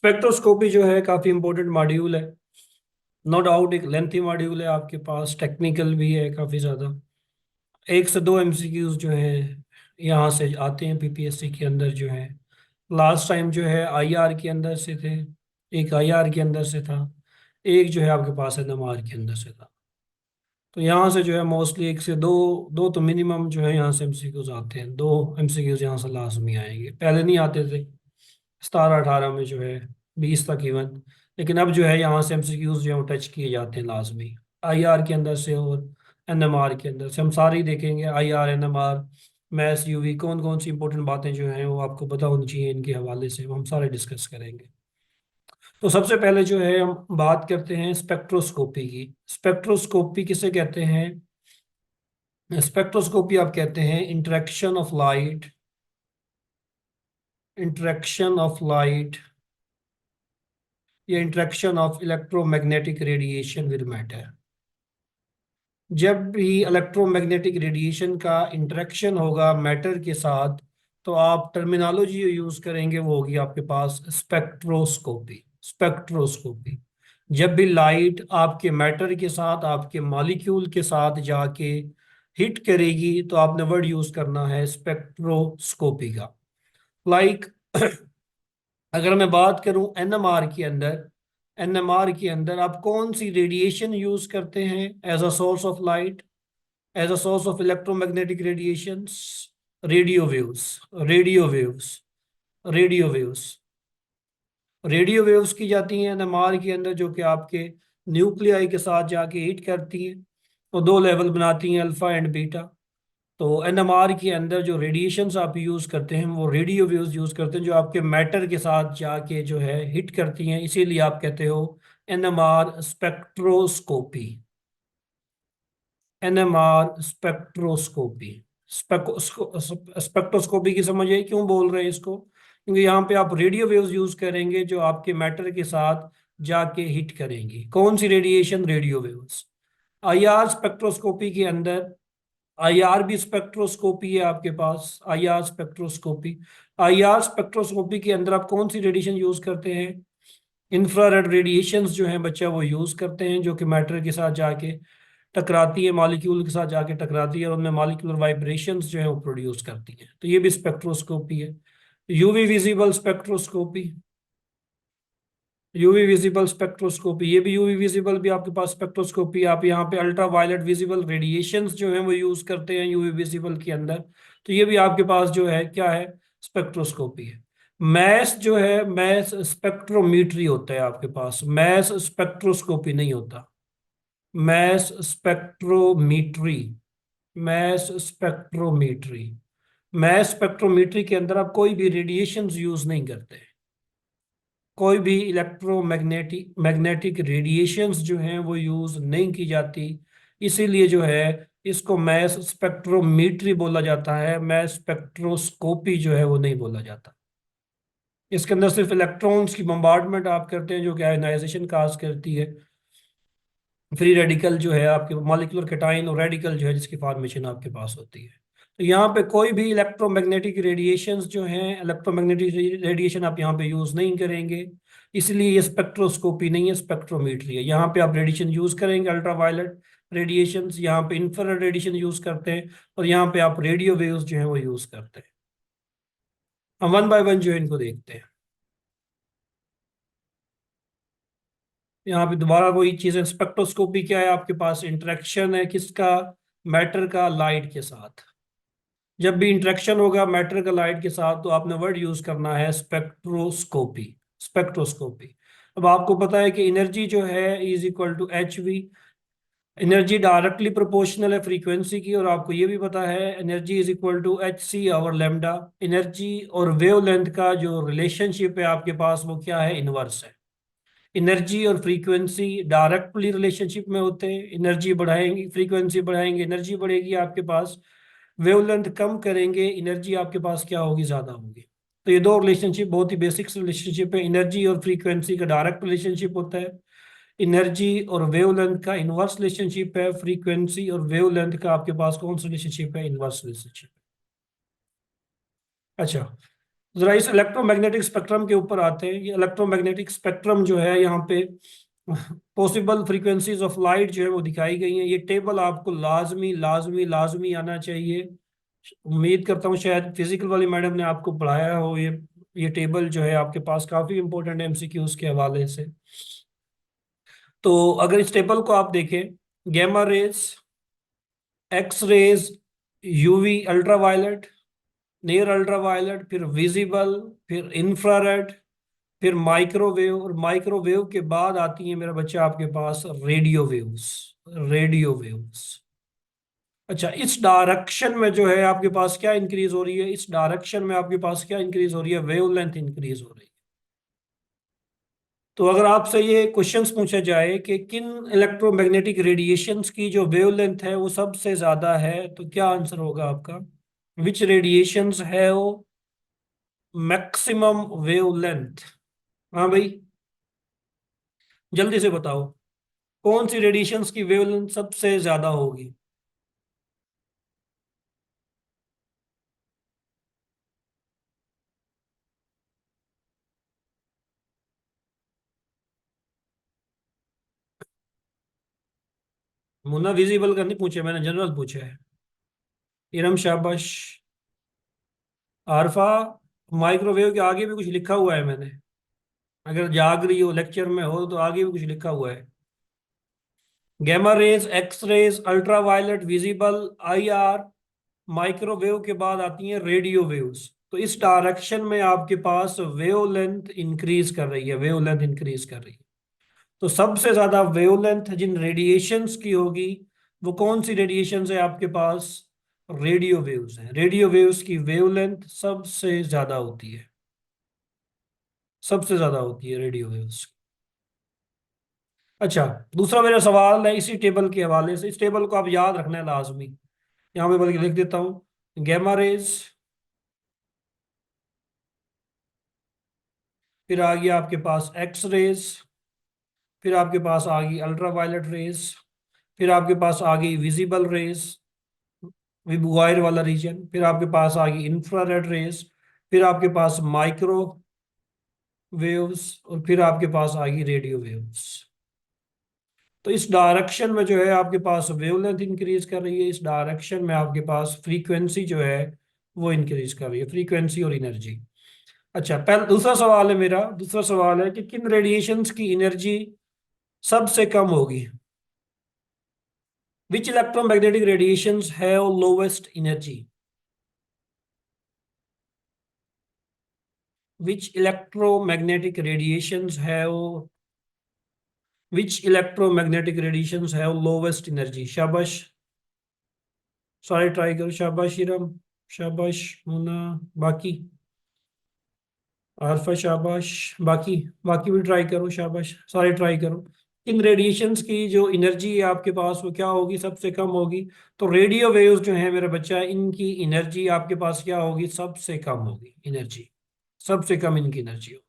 Spectroscopy जो है काफ़ी इंपॉर्टेंट मॉड्यूल है। नो डाउट एक लेंथी मॉड्यूल है, आपके पास टेक्निकल भी है काफ़ी ज़्यादा। एक से दो एमसीक्यूज जो है यहाँ से आते हैं पीपीएससी के अंदर जो है। लास्ट टाइम जो है आईआर के अंदर से थे, एक आईआर के अंदर से था, एक जो है आपके पास एनएमआर के अंदर से था। तो यहाँ से जो है मोस्टली एक से दो, दो तो मिनिमम जो है यहाँ से एमसीक्यूज आते हैं। दो एमसीक्यूज यहाँ से लाजमी आएंगे, पहले नहीं आते थे 17-18 में जो है, 20 तक इवन। लेकिन अब जो है यहाँ से एमसीक्यूज जो है वो टच किए जाते हैं लाजमी, आईआर के अंदर से और एनएमआर के अंदर से। हम सारे ही देखेंगे, आईआर, एनएमआर, मैथ्स, यूवी, कौन कौन सी इंपॉर्टेंट बातें जो हैं वो आपको पता होनी चाहिए इनके हवाले से, वो हम सारे डिस्कस करेंगे। तो सबसे पहले जो है हम बात करते हैं स्पेक्ट्रोस्कोपी की। स्पेक्ट्रोस्कोपी किसे कहते हैं? स्पेक्ट्रोस्कोपी आप कहते हैं interaction of light, interaction of light या interaction of electromagnetic radiation with matter. जब भी इलेक्ट्रोमैग्नेटिक रेडिएशन का इंटरेक्शन होगा मैटर के साथ, तो आप टर्मिनोलॉजी यूज करेंगे, वो होगी आपके पास स्पेक्ट्रोस्कोपी। स्पेक्ट्रोस्कोपी जब भी लाइट आपके मैटर के साथ, आपके मॉलिक्यूल के साथ जाके हिट करेगी, तो आपने वर्ड यूज करना है स्पेक्ट्रोस्कोपी का। लाइक अगर मैं बात करूं एनएमआर के अंदर, एनएमआर के अंदर आप कौन सी रेडिएशन यूज करते हैं as a source of light, as a source of electromagnetic radiations? Radio waves, radio waves, radio waves, radio waves की जाती हैं एनएमआर के अंदर, जो कि आपके न्यूक्लियाई के साथ जाके हिट करती हैं और दो लेवल बनाती हैं, अल्फा एंड बीटा। तो एनएमआर के अंदर जो रेडिएशंस आप यूज करते हैं वो रेडियो वेव्स यूज करते हैं, जो आपके मैटर के साथ जाके जो है हिट करती हैं। इसीलिए आप कहते हो NMR spectroscopy, NMR spectroscopy. Spectroscopy की समझिए क्यों बोल रहे हैं इसको, क्योंकि यहाँ पे आप रेडियो वेव्स यूज करेंगे जो आपके मैटर के साथ जाके हिट करेंगी। कौन सी radiation? Radio waves. IR spectroscopy के अंदर, आईआर भी स्पेक्ट्रोस्कोपी है आपके पास, आईआर स्पेक्ट्रोस्कोपी। आईआर स्पेक्ट्रोस्कोपी के अंदर आप कौन सी रेडिएशन यूज करते हैं? इंफ्रारेड रेडिएशंस जो हैं बच्चा वो यूज करते हैं, जो कि मैटर के साथ जाके टकराती है, मॉलिक्यूल के साथ जाके टकराती है और उनमें मॉलिक्यूलर वाइब्रेशंस जो है वो प्रोड्यूस करती है। तो ये भी स्पेक्ट्रोस्कोपी है। UV visible spectroscopy, UV visible spectroscopy, ये भी यूवी विजिबल भी आपके पास स्पेक्ट्रोस्कोपी। आप यहाँ पे अल्ट्रा वायलेट विजिबल रेडिएशंस जो है वो यूज करते हैं यूवी विजिबल के अंदर। तो ये भी आपके पास जो है क्या है? स्पेक्ट्रोस्कोपी है। मैस जो है, मैस स्पेक्ट्रोमीट्री होता है आपके पास, मैस स्पेक्ट्रोस्कोपी नहीं होता। Mass spectrometry, mass spectrometry, mass spectrometry के अंदर आप कोई भी रेडिएशंस यूज नहीं करते, कोई भी इलेक्ट्रोमैग्नेटिक मैग्नेटिक रेडिएशंस जो हैं वो यूज नहीं की जाती। इसीलिए जो है इसको मैस स्पेक्ट्रोमीट्री बोला जाता है, मैस स्पेक्ट्रोस्कोपी जो है वो नहीं बोला जाता। इसके अंदर सिर्फ इलेक्ट्रॉन्स की बम्बार्डमेंट आप करते हैं, जो कि आयनाइजेशन काज करती है। फ्री रेडिकल जो है आपके मॉलिक्यूलर कैटाइन और रेडिकल जो है जिसकी फॉर्मेशन आपके पास होती है। तो यहाँ पे कोई भी इलेक्ट्रोमैग्नेटिक रेडिएशंस जो हैं, इलेक्ट्रोमैग्नेटिक रेडिएशन आप यहाँ पे यूज नहीं करेंगे। इसलिए ये स्पेक्ट्रोस्कोपी नहीं है, स्पेक्ट्रोमीट्री है। यहाँ पे आप रेडिएशन यूज करेंगे अल्ट्रावायलेट रेडिएशंस, यहाँ पे इंफ्रारेड रेडिएशन यूज करते हैं, और यहाँ पे आप रेडियो वेव्स जो है वो यूज करते हैं। हम वन बाय वन जो है इनको देखते हैं। यहाँ पे दोबारा वही चीज है, स्पेक्ट्रोस्कोपी क्या है? आपके पास इंटरेक्शन है किसका? मैटर का लाइट के साथ। जब भी इंटरेक्शन होगा मैटर का लाइट के साथ, तो आपने वर्ड यूज करना है स्पेक्ट्रोस्कोपी, स्पेक्ट्रोस्कोपी। अब आपको पता है कि एनर्जी जो है is equal to h v, energy directly proportional है फ्रीक्वेंसी की, और आपको ये भी पता है energy is equal to h c over lambda. Energy और वेवलेंथ का जो रिलेशनशिप है आपके पास वो क्या है? इनवर्स है। एनर्जी और फ्रीक्वेंसी डायरेक्टली रिलेशनशिप में होते हैं। एनर्जी बढ़ाएंगे, फ्रीक्वेंसी बढ़ाएंगे, एनर्जी बढ़ेगी आपके पास। वेवलेंथ कम करेंगे, एनर्जी आपके पास क्या होगी? ज्यादा होगी। तो ये दो रिलेशनशिप बहुत ही बेसिक रिलेशनशिप है। एनर्जी और फ्रीक्वेंसी का डायरेक्ट रिलेशनशिप होता है, एनर्जी और वेवलेंथ का इनवर्स रिलेशनशिप है। फ्रीक्वेंसी और वेवलेंथ का आपके पास कौन सा रिलेशनशिप है? Inverse relationship. अच्छा, जरा इस इलेक्ट्रोमैग्नेटिक स्पेक्ट्रम के ऊपर आते हैं। ये इलेक्ट्रोमैग्नेटिक स्पेक्ट्रम जो है यहाँ पे पॉसिबल फ्रीक्वेंसीज ऑफ लाइट जो है वो दिखाई गई हैं। ये टेबल आपको लाजमी लाजमी लाजमी आना चाहिए। उम्मीद करता हूँ शायद फिजिकल वाली मैडम ने आपको पढ़ाया हो। ये टेबल जो है आपके पास काफी इंपॉर्टेंट है एमसीक्यूज के हवाले से। तो अगर इस टेबल को आप देखें, gamma rays, x rays, UV ultraviolet, near ultraviolet, फिर विजिबल, फिर इंफ्रारेड, फिर माइक्रोवेव, और माइक्रोवेव के बाद आती है मेरा बच्चा आपके पास रेडियो वेव्स। Radio waves. अच्छा, इस डायरेक्शन में जो है आपके पास क्या इंक्रीज हो रही है? इस डायरेक्शन में आपके पास क्या इंक्रीज हो रही है? वेवलेंथ इंक्रीज हो रही है। तो अगर आपसे ये क्वेश्चंस पूछा जाए कि किन इलेक्ट्रोमैग्नेटिक रेडिएशंस की जो वेवलेंथ है वो सबसे ज्यादा है, तो क्या आंसर होगा आपका? विच रेडिएशंस है वो मैक्सिमम वेवलेंथ? हाँ भाई, जल्दी से बताओ, कौन सी रेडिएशंस की वेवलेंथ सबसे ज्यादा होगी? मुन्ना, विजिबल का नहीं पूछे मैंने, जनरल पूछा है। इरम, शाबाश। आरफा, माइक्रोवेव के आगे भी कुछ लिखा हुआ है मैंने, अगर जाग रही हो लेक्चर में हो तो आगे भी कुछ लिखा हुआ है। Gamma rays, x rays, ultraviolet, visible, IR, microwave के बाद आती हैं रेडियो वेव्स। तो इस डायरेक्शन में आपके पास वेवलेंथ इंक्रीज कर रही है, वेवलेंथ इंक्रीज कर रही है। तो सबसे ज्यादा वेवलेंथ जिन रेडिएशंस की होगी वो कौन सी रेडिएशंस है आपके पास? रेडियो वेव्स हैं। रेडियो वेव्स की वेवलेंथ सबसे ज्यादा होती है, सबसे ज्यादा होती है रेडियो वेव्स। अच्छा, दूसरा मेरा सवाल है इसी टेबल के हवाले से। इस टेबल को आप याद रखना है लाजमी। यहाँ पे बल्कि लिख देता हूँ, गैमा रेज, फिर आ गया आपके पास एक्स रेज, फिर आपके पास आ गई अल्ट्रावायलेट रेज, फिर आपके पास आ गई विजिबल रेज, विबुआयर वाला रीजन, फिर आपके पास आ गई इंफ्रारेड रेज, फिर आपके पास माइक्रो वेव्स, और फिर आपके पास आ गई रेडियो वेव्स। तो इस डायरेक्शन में जो है आपके पास वेवलेंथ इंक्रीज कर रही है, इस डायरेक्शन में आपके पास फ्रीक्वेंसी जो है वो इंक्रीज कर रही है, फ्रीक्वेंसी और एनर्जी। अच्छा, पहला दूसरा सवाल है मेरा, दूसरा सवाल है कि किन रेडिएशंस की एनर्जी सबसे कम होगी? Which electromagnetic radiations have lowest energy? Which electromagnetic radiations have which electromagnetic radiations have lowest energy? शाबाश, सारे ट्राई करो। शाबाश इरम, शाबाश मुन्ना, बाकी आरफा, शाबाश। बाकी बाकी भी ट्राई करो, शाबाश, सारे ट्राई करो। इन रेडिएशंस की जो एनर्जी है आपके पास वो क्या होगी? सबसे कम होगी। तो रेडियो वेव्स जो है मेरा बच्चा, इनकी एनर्जी आपके पास क्या होगी? सबसे कम होगी एनर्जी, सबसे कम इनकी एनर्जी होगी।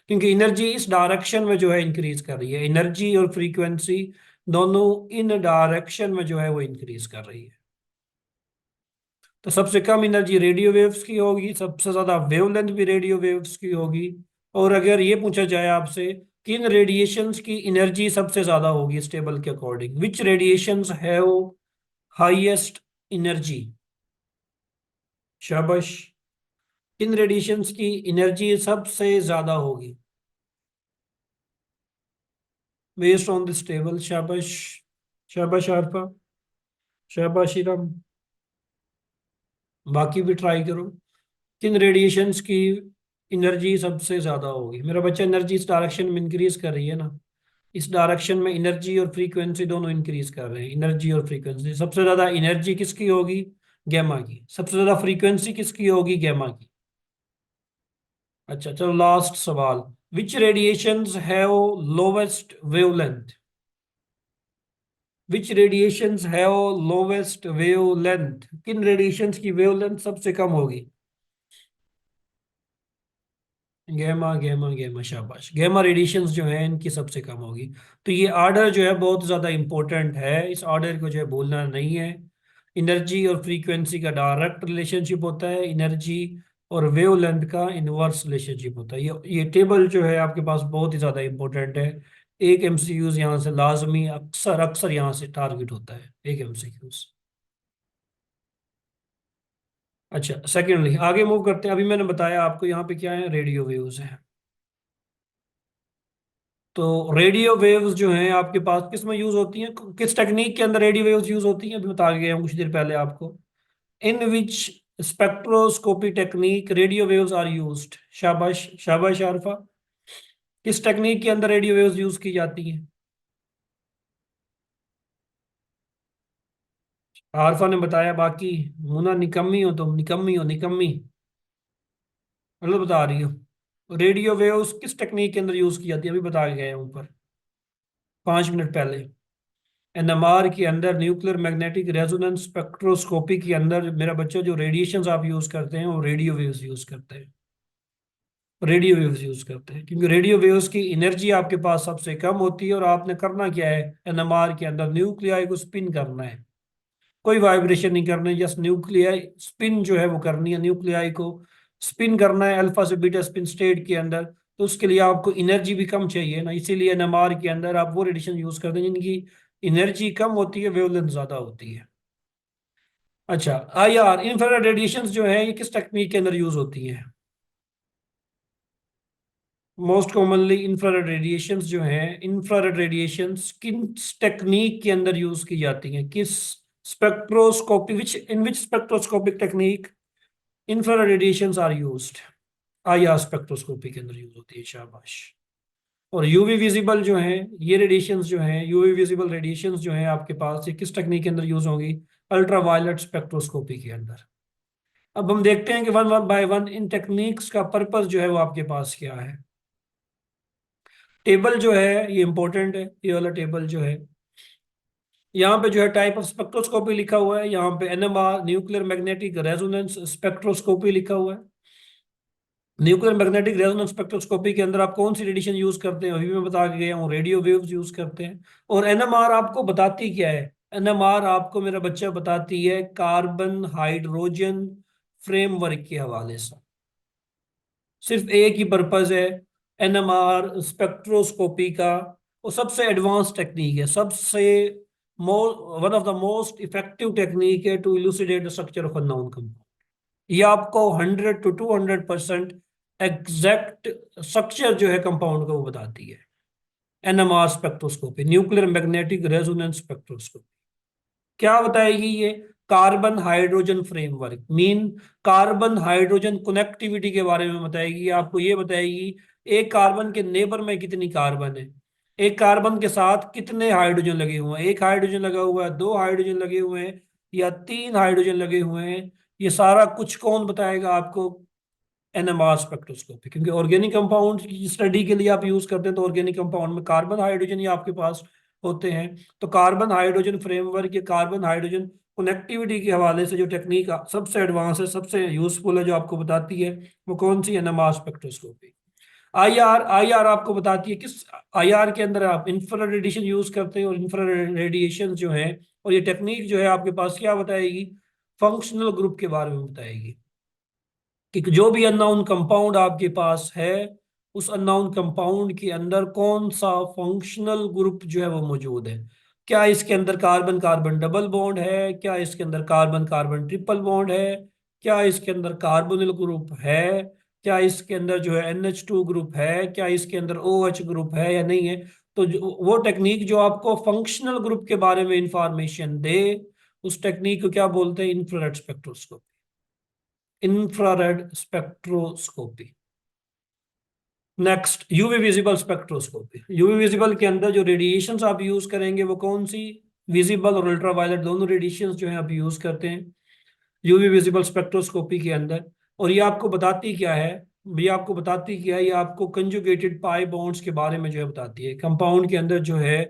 क्योंकि एनर्जी इस डायरेक्शन में जो है इंक्रीज कर रही है, एनर्जी और फ्रीक्वेंसी दोनों इन डायरेक्शन में जो है वो इंक्रीज कर रही है। तो सबसे कम एनर्जी रेडियो वेव्स की होगी, सबसे ज्यादा वेवलेंथ भी रेडियो वेव्स की होगी। और अगर ये पूछा जाए आपसे किन रेडिएशंस की एनर्जी सबसे ज्यादा होगी इस टेबल के according, which radiations have highest energy? शाबाश, किन रेडिएशंस की एनर्जी सबसे ज्यादा होगी बेस्ड ऑन दिस टेबल? शाबाश, शाबाश आरफा, शाबाश इरम, बाकी भी ट्राई करो। किन रेडिएशंस की एनर्जी सबसे ज्यादा होगी? मेरा बच्चा, एनर्जी इस डायरेक्शन में इंक्रीज कर रही है ना, इस डायरेक्शन में एनर्जी और फ्रीक्वेंसी दोनों इंक्रीज कर रहे हैं। एनर्जी और फ्रीक्वेंसी, सबसे ज्यादा एनर्जी किसकी होगी? गैमा की। सबसे ज्यादा फ्रीक्वेंसी किसकी होगी? गैमा की। अच्छा चलो, लास्ट सवाल, which radiations have lowest wavelength? Which radiations have lowest wavelength? किन रेडिएशंस की वेवलेंथ सबसे कम होगी? गैमा, गैमा, गैमा, शाबाश। गैमा रेडिएशंस जो है इनकी सबसे कम होगी। तो ये ऑर्डर जो है बहुत ज़्यादा इंपॉर्टेंट है, इस ऑर्डर को जो है भूलना नहीं है। एनर्जी और फ्रीक्वेंसी का डायरेक्ट रिलेशनशिप होता है। एनर्जी और वेवलेंथ का इनवर्स रिलेशनशिप होता है। ये टेबल जो है आपके पास बहुत ही ज्यादा इंपॉर्टेंट है। एक एमसीक्यूज यहाँ से लाजमी अक्सर अक्सर यहाँ से टारगेट होता है एक एमसीक्यूज। अच्छा, सेकेंडली आगे मूव करते हैं। अभी मैंने बताया आपको यहाँ पे क्या है, रेडियो वेव्स है। तो रेडियो वेव्स जो हैं आपके पास किस में यूज होती हैं, किस टेक्निक के अंदर रेडियो वेव्स यूज होती हैं, अभी बता गया हूँ कुछ देर पहले आपको। In which spectroscopy technique radio waves are used. शाबाश शाबाश आरफा। किस टेक्निक के अंदर रेडियो वेव्स यूज की जाती हैं? आरफा ने बताया, बाकी मुना निकम्मी हो, तुम निकम्मी हो निकम्मी। मतलब बता रही हो रेडियो वेव्स किस टेक्निक के अंदर यूज की जाती है, अभी बता के गए हैं ऊपर 5 मिनट पहले। एनएमआर के अंदर, न्यूक्लियर मैग्नेटिक रेजोनेंस स्पेक्ट्रोस्कोपी के अंदर मेरा बच्चा जो रेडिएशंस आप यूज करते हैं वो रेडियो वेव्स यूज करते हैं। रेडियो वेव्स यूज करते हैं क्योंकि रेडियो वेव्स की एनर्जी आपके पास सबसे कम होती है, और आपने करना क्या है, एनएमआर के अंदर न्यूक्लियाई को स्पिन करना है। कोई वाइब्रेशन नहीं करनी, जस्ट न्यूक्लियाई स्पिन जो है वो करनी है, न्यूक्लियाई को स्पिन करना है अल्फा से बीटा स्पिन स्टेट के अंदर। तो उसके लिए आपको एनर्जी भी कम चाहिए ना, इसीलिए एनएमआर के अंदर आप वो रेडिएशन यूज करते हैं जिनकी एनर्जी कम होती है, वेवलेंथ ज्यादा होती है। अच्छा, आईआर इंफ्रारेड रेडिएशंस जो है ये किस टेक्निक के अंदर यूज होती है? मोस्ट कॉमनली इंफ्रारेड रेडिएशंस जो हैं, इंफ्रारेड रेडिएशंस किस टेक्निक के अंदर यूज की जाती हैं, किस spectroscopy, which in which spectroscopic technique infrared radiations are used? IR spectroscopy के अंदर यूज होती है, शाबाश। और यूवी विजिबल जो है, ये रेडिएशंस जो हैं, यूवी विजिबल रेडिएशंस जो हैं आपके पास, ये किस टेक्निक के अंदर यूज होंगी? अल्ट्रा वायलेट स्पेक्ट्रोस्कोपी के अंदर। अब हम देखते हैं कि one one by one in techniques का पर्पस जो है वो आपके पास क्या है। टेबल जो है ये इंपॉर्टेंट है, ये वाला टेबल जो है, यहाँ पे जो है टाइप ऑफ स्पेक्ट्रोस्कोपी लिखा हुआ है, यहाँ पे NMR nuclear magnetic resonance spectroscopy लिखा हुआ है। न्यूक्लियर मैग्नेटिक रेजोनेंस स्पेक्ट्रोस्कोपी के अंदर आप कौन सी रेडिएशन यूज करते हैं, अभी मैं बता के गया हूँ, रेडियो वेव्स यूज करते हैं। और एनएमआर आपको बताती क्या है? एनएमआर आपको मेरा बच्चा बताती है कार्बन हाइड्रोजन फ्रेमवर्क के हवाले से। सिर्फ एक ही पर्पज है एनएमआर स्पेक्ट्रोस्कोपी का। वो सबसे एडवांस टेक्निक है, सबसे one of the most effective technique है to elucidate the structure of unknown compound. ये आपको 100 to 200% एग्जैक्ट स्ट्रक्चर जो है कंपाउंड का वो बताती है। NMR spectroscopy, nuclear magnetic resonance spectroscopy, क्या बताएगी ये? Carbon hydrogen framework mean carbon hydrogen connectivity के बारे में बताएगी। आपको ये बताएगी एक कार्बन के नेबर में कितनी कार्बन है, एक कार्बन के साथ कितने हाइड्रोजन लगे हुए हैं, एक हाइड्रोजन लगा हुआ है, दो हाइड्रोजन लगे हुए हैं, या तीन हाइड्रोजन लगे हुए हैं। ये सारा कुछ कौन बताएगा आपको? NMR spectroscopy. क्योंकि ऑर्गेनिक कंपाउंड की स्टडी के लिए आप यूज करते हैं, तो ऑर्गेनिक कंपाउंड में कार्बन हाइड्रोजन ही आपके पास होते हैं। तो कार्बन हाइड्रोजन फ्रेमवर्क या कार्बन हाइड्रोजन कनेक्टिविटी के हवाले से जो टेक्निक सबसे एडवांस है, सबसे यूजफुल है, जो आपको बताती है वो कौन सी? NMR spectroscopy. आईआर, आईआर आपको बताती है किस, आईआर के अंदर आप इंफ्रारेड रेडिएशन यूज करते हैं, और इंफ्रारेड रेडिएशन जो है, और ये टेक्निक जो है आपके पास क्या बताएगी? फंक्शनल ग्रुप के बारे में बताएगी कि जो भी अननोन कंपाउंड आपके पास है, उस अननोन कंपाउंड के अंदर कौन सा फंक्शनल ग्रुप जो है वो मौजूद है। क्या इसके अंदर कार्बन कार्बन डबल बॉन्ड है, क्या इसके अंदर कार्बन कार्बन ट्रिपल बॉन्ड है, क्या इसके अंदर कार्बोनिल ग्रुप है, क्या इसके अंदर जो है NH2 ग्रुप है, क्या इसके अंदर OH ग्रुप है या नहीं है। तो वो टेक्निक जो आपको फंक्शनल ग्रुप के बारे में इंफॉर्मेशन दे, उस टेक्निक को क्या बोलते हैं? Infrared spectroscopy. Infrared spectroscopy. Next, UV visible spectroscopy. UV visible के अंदर जो रेडिएशंस आप यूज करेंगे वो कौन सी? विजिबल और अल्ट्रावायलेट दोनों रेडिएशंस जो है आप यूज करते हैं यूवी विजिबल स्पेक्ट्रोस्कोपी के अंदर। और ये आपको बताती क्या है? ये आपको बताती क्या है? ये आपको कंजुगेटेड पाई बॉन्ड्स के बारे में जो है बताती है, कंपाउंड के अंदर जो है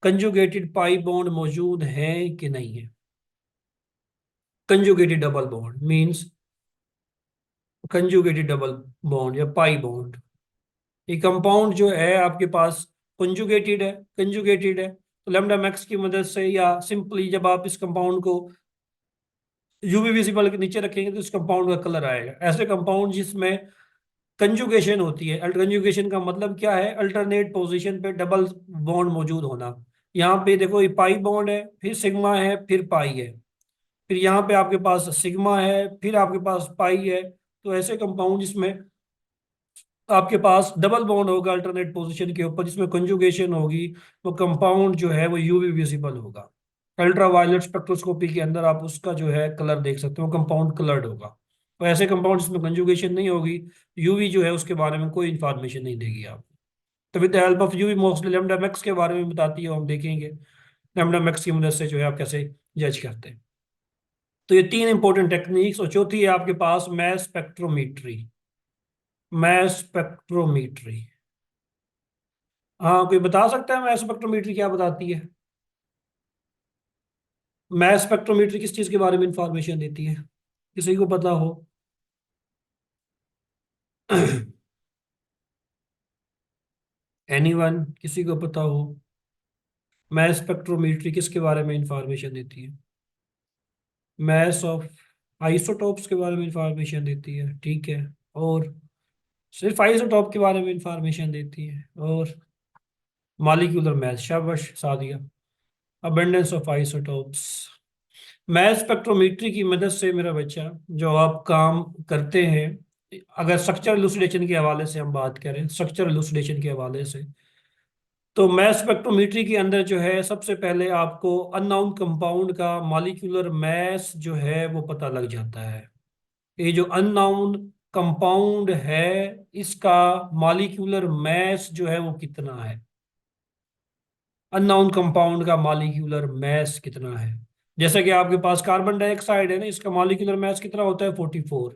कंजुगेटेड पाई बॉन्ड मौजूद है कि नहीं है। Conjugated double bond means conjugated double bond या पाई बॉन्ड। ये कंपाउंड जो है आपके पास कंजुगेटेड है तो लैम्डा मैक्स की मदद से, या सिंपली जब आप इस कंपाउंड को यूवी विजिबल के नीचे रखेंगे तो इस कंपाउंड का कलर आएगा। ऐसे कंपाउंड जिसमें कंजुगेशन होती है, कंजुगेशन का मतलब क्या है, अल्टरनेट पोजीशन पे डबल बॉन्ड मौजूद होना। यहाँ पे देखो ये पाई बॉन्ड है, फिर सिग्मा है, फिर पाई है, फिर यहाँ पे आपके पास सिग्मा है, फिर आपके पास पाई है। तो ऐसे कंपाउंड जिसमें आपके पास डबल बॉन्ड होगा अल्टरनेट पोजीशन के ऊपर, जिसमें कंजुगेशन होगी, वो कंपाउंड जो है वो यूवी विजिबल होगा। अल्ट्रावायलेट स्पेक्ट्रोस्कोपी के अंदर आप उसका जो है कलर देख सकते हो, कंपाउंड कलर्ड होगा। तो ऐसे कंपाउंड जिसमें कंजुगेशन नहीं होगी, यूवी जो है उसके बारे में कोई इंफॉर्मेशन नहीं देगी आपको। तो with the help of UV mostly lambda max के बारे में बताती है, हम देखेंगे लैम्डा मैक्स की मदद से जो है आप कैसे जज करते हैं। तो ये तीन इंपॉर्टेंट टेक्निक्स, और चौथी है आपके पास मैस स्पेक्ट्रोमीट्री। मैस स्पेक्ट्रोमीट्री, हाँ कोई बता सकता है मैस स्पेक्ट्रोमीट्री क्या बताती है? मैस स्पेक्ट्रोमीट्री किस चीज के बारे में इंफॉर्मेशन देती है, किसी को पता हो? एनीवन, किसी को पता हो? मैस स्पेक्ट्रोमीट्री किसके बारे में इंफॉर्मेशन देती है? मैस ऑफ आइसोटोप्स के बारे में इंफॉर्मेशन देती है, ठीक है। और सिर्फ आइसोटोप के बारे में इंफॉर्मेशन देती है? और मॉलिक्यूलर मैथ, शाबाश Sadia, abundance of isotopes. Math spectrometry की मदद से मेरा बच्चा जो आप काम करते हैं, अगर स्ट्रक्चर इलुसिडेशन के हवाले से हम बात करें, स्ट्रक्चर इलुसिडेशन के हवाले से, तो मैथ स्पेक्ट्रोमेट्री के अंदर जो है सबसे पहले आपको अननोन कंपाउंड का मॉलिक्यूलर मैस जो है वो पता लग जाता है। ये जो अननोन कंपाउंड है, इसका मॉलिक्यूलर मैस जो है वो कितना है, अननोन कंपाउंड का मॉलिक्यूलर मैस कितना है। जैसे कि आपके पास कार्बन डाइऑक्साइड है ना, इसका मॉलिक्यूलर मैस कितना होता है, 44।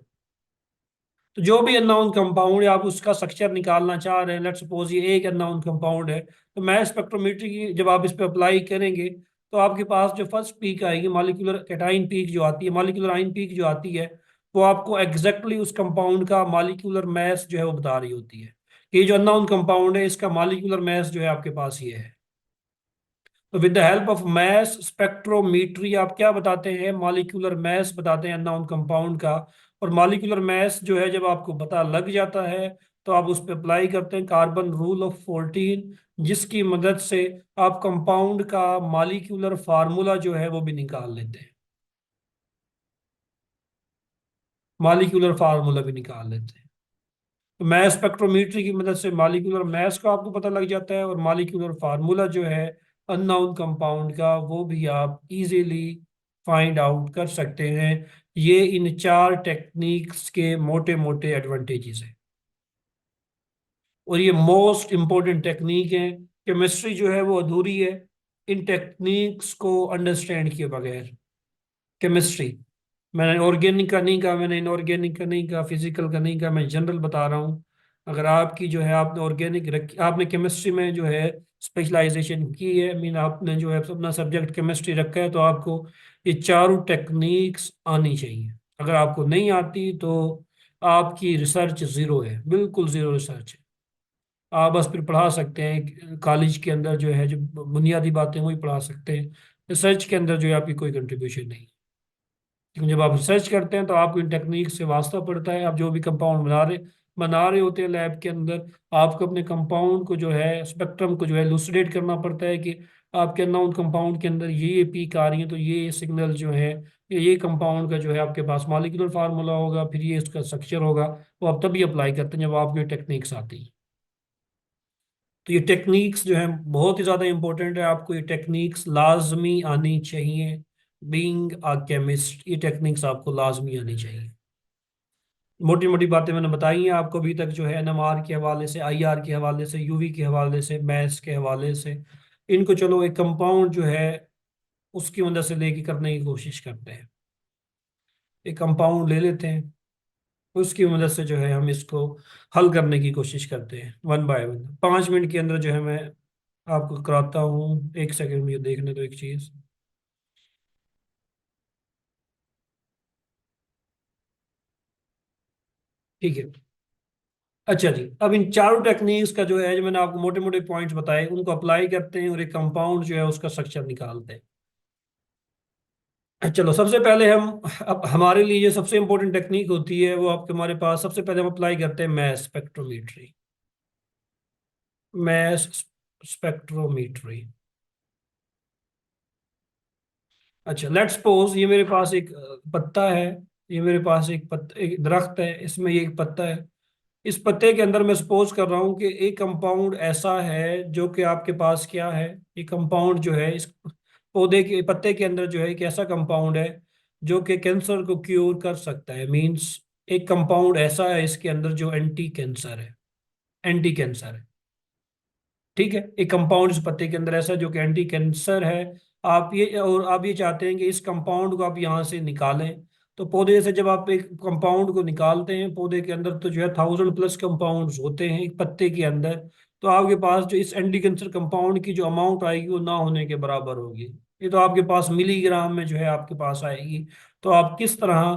तो जो भी अननोन कंपाउंड है, आप उसका स्ट्रक्चर निकालना चाह रहे हैं, लेट्स सपोज ये एक अननोन कंपाउंड है, तो मैस स्पेक्ट्रोमेट्री की जब आप इस पे अप्लाई करेंगे, तो आपके पास जो फर्स्ट पीक आएगी, मॉलिक्यूलर कैटाइन पीक जो आती है, मॉलिक्यूलर आयन पीक जो आती है, वो आपको एग्जैक्टली उस कंपाउंड का मॉलिक्यूलर मैस जो है वो बता रही होती है कि ये जो अननोन कंपाउंड है इसका मॉलिक्यूलर मैस जो है आपके पास ये है। तो with the help of mass spectrometry आप क्या बताते हैं, मॉलिक्यूलर मैस बताते हैं अननोन कंपाउंड का। और मॉलिक्यूलर मैस जो है जब आपको पता लग जाता है, तो आप उस पर अप्लाई करते हैं कार्बन रूल ऑफ 14, जिसकी मदद से आप कंपाउंड का मॉलिक्यूलर फार्मूला जो है वो भी निकाल लेते हैं, मॉलिक्यूलर फार्मूला भी निकाल लेते हैं। तो मैस स्पेक्ट्रोमीट्री की मदद से मॉलिक्यूलर मैस का आपको पता लग जाता है, और मॉलिक्यूलर फार्मूला जो है अननोन कंपाउंड का वो भी आप इजीली फाइंड आउट कर सकते हैं। ये इन चार टेक्निक्स के मोटे मोटे एडवांटेजेस हैं, और ये मोस्ट इंपॉर्टेंट टेक्निक है। केमिस्ट्री जो है वो अधूरी है इन टेक्निक्स को अंडरस्टैंड किए बगैर। केमिस्ट्री, मैंने ऑर्गेनिक का नहीं कहा, मैंने इनऑर्गेनिक का नहीं कहा, फिजिकल का नहीं कहा, मैं जनरल बता रहा हूँ। अगर आपकी जो है आपने ऑर्गेनिक रखी, आपने केमिस्ट्री में जो है स्पेशलाइजेशन की है, मीन आपने जो है अपना सब्जेक्ट केमिस्ट्री रखा है, तो आपको ये चारों टेक्निक्स आनी चाहिए। अगर आपको नहीं आती तो आपकी रिसर्च ज़ीरो है, बिल्कुल ज़ीरो रिसर्च है। आप बस फिर पढ़ा सकते हैं कॉलेज के अंदर जो है, जो बुनियादी बातें वही पढ़ा सकते हैं, रिसर्च के अंदर जो है आपकी कोई कंट्रीब्यूशन नहीं। क्योंकि जब आप रिसर्च करते हैं तो आपको इन टेक्निक से वास्ता पड़ता है। आप जो भी कंपाउंड बना रहे होते हैं लैब के अंदर, आपको अपने कंपाउंड को जो है, स्पेक्ट्रम को जो है लुसिडेट करना पड़ता है कि आपके अननोन कंपाउंड के अंदर ये पीक आ रही है, तो ये सिग्नल जो है ये कंपाउंड का जो है आपके पास मॉलिक्यूलर फार्मूला होगा, फिर ये इसका स्ट्रक्चर होगा। वो आप तभी अप्लाई करते हैं जब आपको ये टेक्निक्स आती हैं। तो ये टेक्निक्स जो है बहुत ही ज़्यादा इंपॉर्टेंट है, आपको ये टेक्निक्स लाजमी आनी चाहिए। बीइंग अ केमिस्ट, ये टेक्निक्स आपको लाजमी आनी चाहिए। मोटी मोटी बातें मैंने बताई हैं आपको अभी तक, जो है एनएमआर के हवाले से, आईआर के हवाले से, यूवी के हवाले से, मैथ्स के हवाले से। इनको चलो एक कंपाउंड जो है उसकी मदद से लेके करने की कोशिश करते हैं। एक कंपाउंड ले लेते हैं, उसकी मदद से जो है हम इसको हल करने की कोशिश करते हैं वन बाय वन। 5 मिनट के अंदर जो है मैं आपको कराता हूँ। एक सेकंड मुझे देखने दो एक चीज़। ठीक है, अच्छा जी, अब इन चारों टेक्निक्स का जो है, जो मैंने आपको मोटे मोटे पॉइंट्स बताए, उनको अप्लाई करते हैं और एक कंपाउंड जो है उसका स्ट्रक्चर निकालते हैं। चलो सबसे पहले हम, अब हमारे लिए जो सबसे इंपॉर्टेंट टेक्निक होती है वो आपके हमारे पास, सबसे पहले हम अप्लाई करते हैं मैस स्पेक्ट्रोमीट्री। Mass spectrometry. अच्छा, लेट्स सपोज ये मेरे पास एक पत्ता है। ये मेरे पास एक दरख्त है, इसमें ये एक पत्ता है। इस पत्ते के अंदर मैं सपोज कर रहा हूँ कि एक कंपाउंड ऐसा है जो कि आपके पास क्या है। ये कंपाउंड जो है इस पौधे के पत्ते के अंदर जो है एक ऐसा कंपाउंड है जो कि कैंसर को क्योर कर सकता है। मींस एक कंपाउंड ऐसा है इसके अंदर जो एंटी कैंसर है। एंटी कैंसर है। ठीक है, एक कंपाउंड इस पत्ते के अंदर ऐसा है जो कि एंटी कैंसर है। आप ये चाहते हैं कि इस कंपाउंड को आप यहाँ से निकालें। तो पौधे से जब आप एक कंपाउंड को निकालते हैं, पौधे के अंदर तो जो है 1000+ कंपाउंड्स होते हैं एक पत्ते के अंदर। तो आपके पास जो इस एंटी कैंसर कंपाउंड की जो अमाउंट आएगी वो ना होने के बराबर होगी। ये तो आपके पास मिलीग्राम में जो है आपके पास आएगी। तो आप किस तरह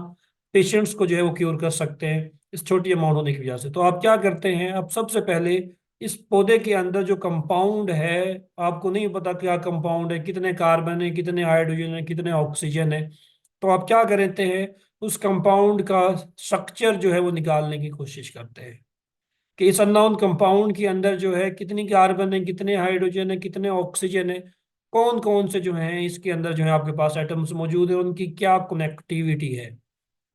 पेशेंट्स को जो है वो क्योर कर सकते हैं इस छोटी अमाउंट होने की वजह से। तो आप क्या करते हैं, अब सबसे पहले इस पौधे के अंदर जो कंपाउंड है, आपको नहीं पता क्या कंपाउंड है, कितने कार्बन है, कितने हाइड्रोजन है, कितने ऑक्सीजन है। तो आप क्या करते हैं, उस कंपाउंड का स्ट्रक्चर जो है वो निकालने की कोशिश करते हैं कि इस अननोन कंपाउंड के अंदर जो है कितनी कार्बन है, कितने हाइड्रोजन है, कितने ऑक्सीजन है, कौन कौन से जो है इसके अंदर जो है आपके पास एटम्स मौजूद है, उनकी क्या कनेक्टिविटी है।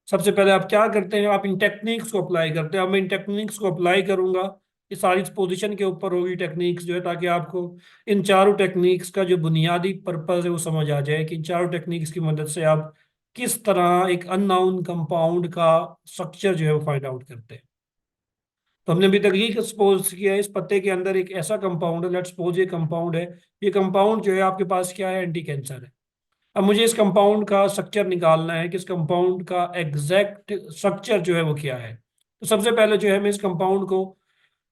सबसे पहले आप क्या करते हैं, आप इन टेक्निक्स को अप्लाई करते हैं। अब मैं इन टेक्निक्स को अप्लाई करूंगा, ये सारी पोजीशन के ऊपर होगी टेक्निक्स जो है, ताकि आपको इन चारों टेक्निक्स का जो बुनियादी पर्पज है वो समझ आ जाए कि इन चारों टेक्निक्स की मदद से आप किस तरह एक अननोन कंपाउंड का स्ट्रक्चर जो है वो फाइंड आउट करते हैं। तो हमने अभी तक ये सपोज किया है, इस पत्ते के अंदर एक ऐसा कंपाउंड है, लेट्स सपोज ये कंपाउंड है। ये कंपाउंड जो है आपके पास क्या है, एंटी कैंसर है। अब मुझे इस कंपाउंड का स्ट्रक्चर निकालना है कि इस कंपाउंड का एग्जैक्ट स्ट्रक्चर जो है वो क्या है। तो सबसे पहले जो है मैं इस कंपाउंड को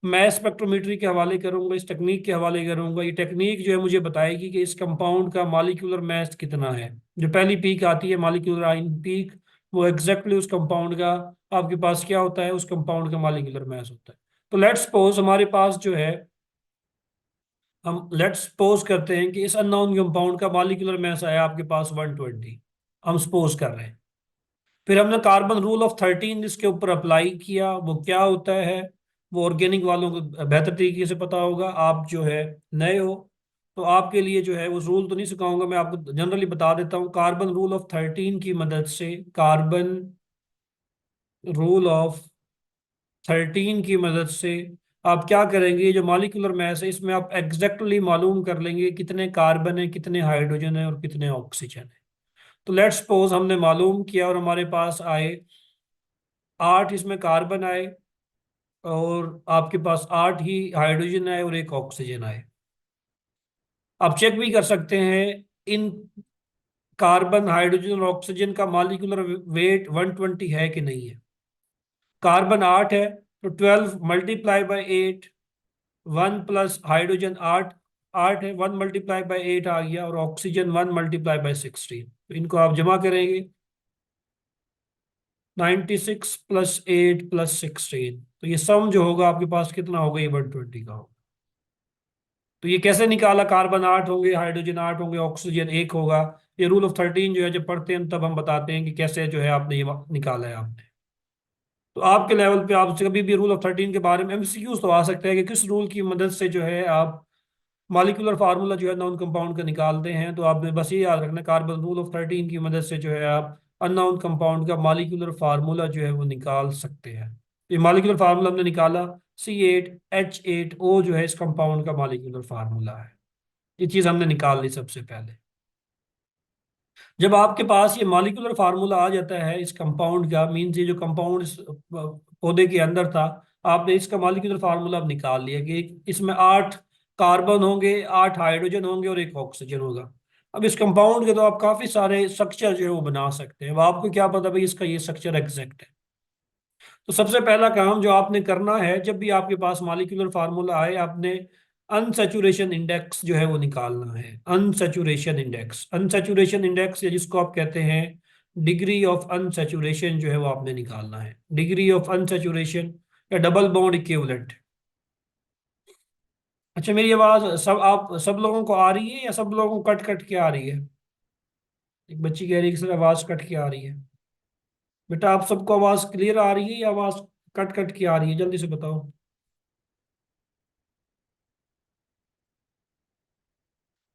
मैस स्पेक्ट्रोमेट्री के हवाले करूंगा, इस टेक्निक के हवाले करूंगा। ये टेक्निक जो है मुझे बताएगी कि इस कंपाउंड का मॉलिक्यूलर मास कितना है। जो पहली पीक आती है मॉलिक्यूलर आयन पीक, वो एग्जैक्टली उस कंपाउंड का आपके पास क्या होता है, उस कंपाउंड का मॉलिक्यूलर मास होता है। तो लेट्स सपोज हमारे पास जो है, हम लेट्स सपोज करते हैं कि इस अननोन कंपाउंड का मॉलिक्यूलर मास आया आपके पास 120। हम सपोज कर रहे हैं। फिर हमने कार्बन रूल ऑफ 13 इसके ऊपर अप्लाई किया। वो क्या होता है, वो ऑर्गेनिक वालों को बेहतर तरीके से पता होगा। आप जो है नए हो, तो आपके लिए जो है उस रूल तो नहीं सिखाऊंगा, मैं आपको जनरली बता देता हूँ। कार्बन रूल ऑफ 13 की मदद से, कार्बन रूल ऑफ 13 की मदद से आप क्या करेंगे, जो मॉलिक्यूलर मास है इसमें आप एग्जैक्टली मालूम कर लेंगे कितने कार्बन है, कितने हाइड्रोजन है और कितने ऑक्सीजन है। तो लेट्स सपोज हमने मालूम किया और हमारे पास आए 8 इसमें कार्बन आए, और आपके पास 8 ही हाइड्रोजन आए और एक ऑक्सीजन आए। आप चेक भी कर सकते हैं इन कार्बन, हाइड्रोजन और ऑक्सीजन का मॉलिक्यूलर वेट 120 है कि नहीं है। कार्बन 8 है, तो 12 × 8, 1 प्लस हाइड्रोजन 8, 8 है, 1 × 8 आ गया, और ऑक्सीजन 1 × 16। तो इनको आप जमा करेंगे, 96 + 8 + 16। तो ये सम जो होगा आपके पास कितना होगा, ये 120 का होगा। तो ये कैसे निकाला, कार्बन 8 होंगे, हाइड्रोजन 8 होंगे, ऑक्सीजन 1 होगा। ये रूल ऑफ 13 जो है जब पढ़ते हैं तब हम बताते हैं कि कैसे जो है आपने ये निकाला है आपने। तो आपके लेवल पे आपसे कभी भी रूल ऑफ 13 के बारे में एमसीक्यूज तो आ सकते हैं कि किस रूल की मदद से जो है आप मॉलिक्यूलर फार्मूला जो है नॉन कंपाउंड का निकालते हैं। तो आपने बस ये याद रखना, कार्बन रूल ऑफ 13 की मदद से जो है आप अननोन कंपाउंड का मॉलिक्यूलर फार्मूला जो है वो निकाल सकते हैं। ये मॉलिक्यूलर फार्मूला हमने निकाला, C8H8O जो है इस कंपाउंड का मॉलिक्यूलर फार्मूला है। ये चीज हमने निकाल ली सबसे पहले। जब आपके पास ये मॉलिक्यूलर फार्मूला आ जाता है इस कंपाउंड का, मीन्स ये जो कंपाउंड इस पौधे के अंदर था, आपने इसका मॉलिक्यूलर फार्मूला अब निकाल लिया कि इसमें 8 कार्बन होंगे, 8 हाइड्रोजन होंगे और एक ऑक्सीजन होगा। अब इस कंपाउंड के तो आप काफी सारे स्ट्रक्चर जो है वो बना सकते हैं। अब आपको क्या पता भाई इसका ये स्ट्रक्चर एग्जैक्ट है। तो सबसे पहला काम जो आपने करना है, जब भी आपके पास मॉलिक्यूलर फार्मूला आए, आपने अनसैचुरेशन इंडेक्स जो है वो निकालना है। अनसैचुरेशन इंडेक्स, अनसैचुरेशन इंडेक्स या जिसको आप कहते हैं डिग्री ऑफ अनसैचुरेशन जो है वो आपने निकालना है। डिग्री ऑफ अनसैचुरेशन या डबल बॉन्ड इक्विवेलेंट। अच्छा, मेरी आवाज सब लोगों को आ रही है या सब लोगों को कट कट के आ रही है? एक बच्ची कह रही है कि सर आवाज कट के आ रही है। बेटा आप सबको आवाज क्लियर आ रही है या आवाज कट कट के आ रही है, जल्दी से बताओ।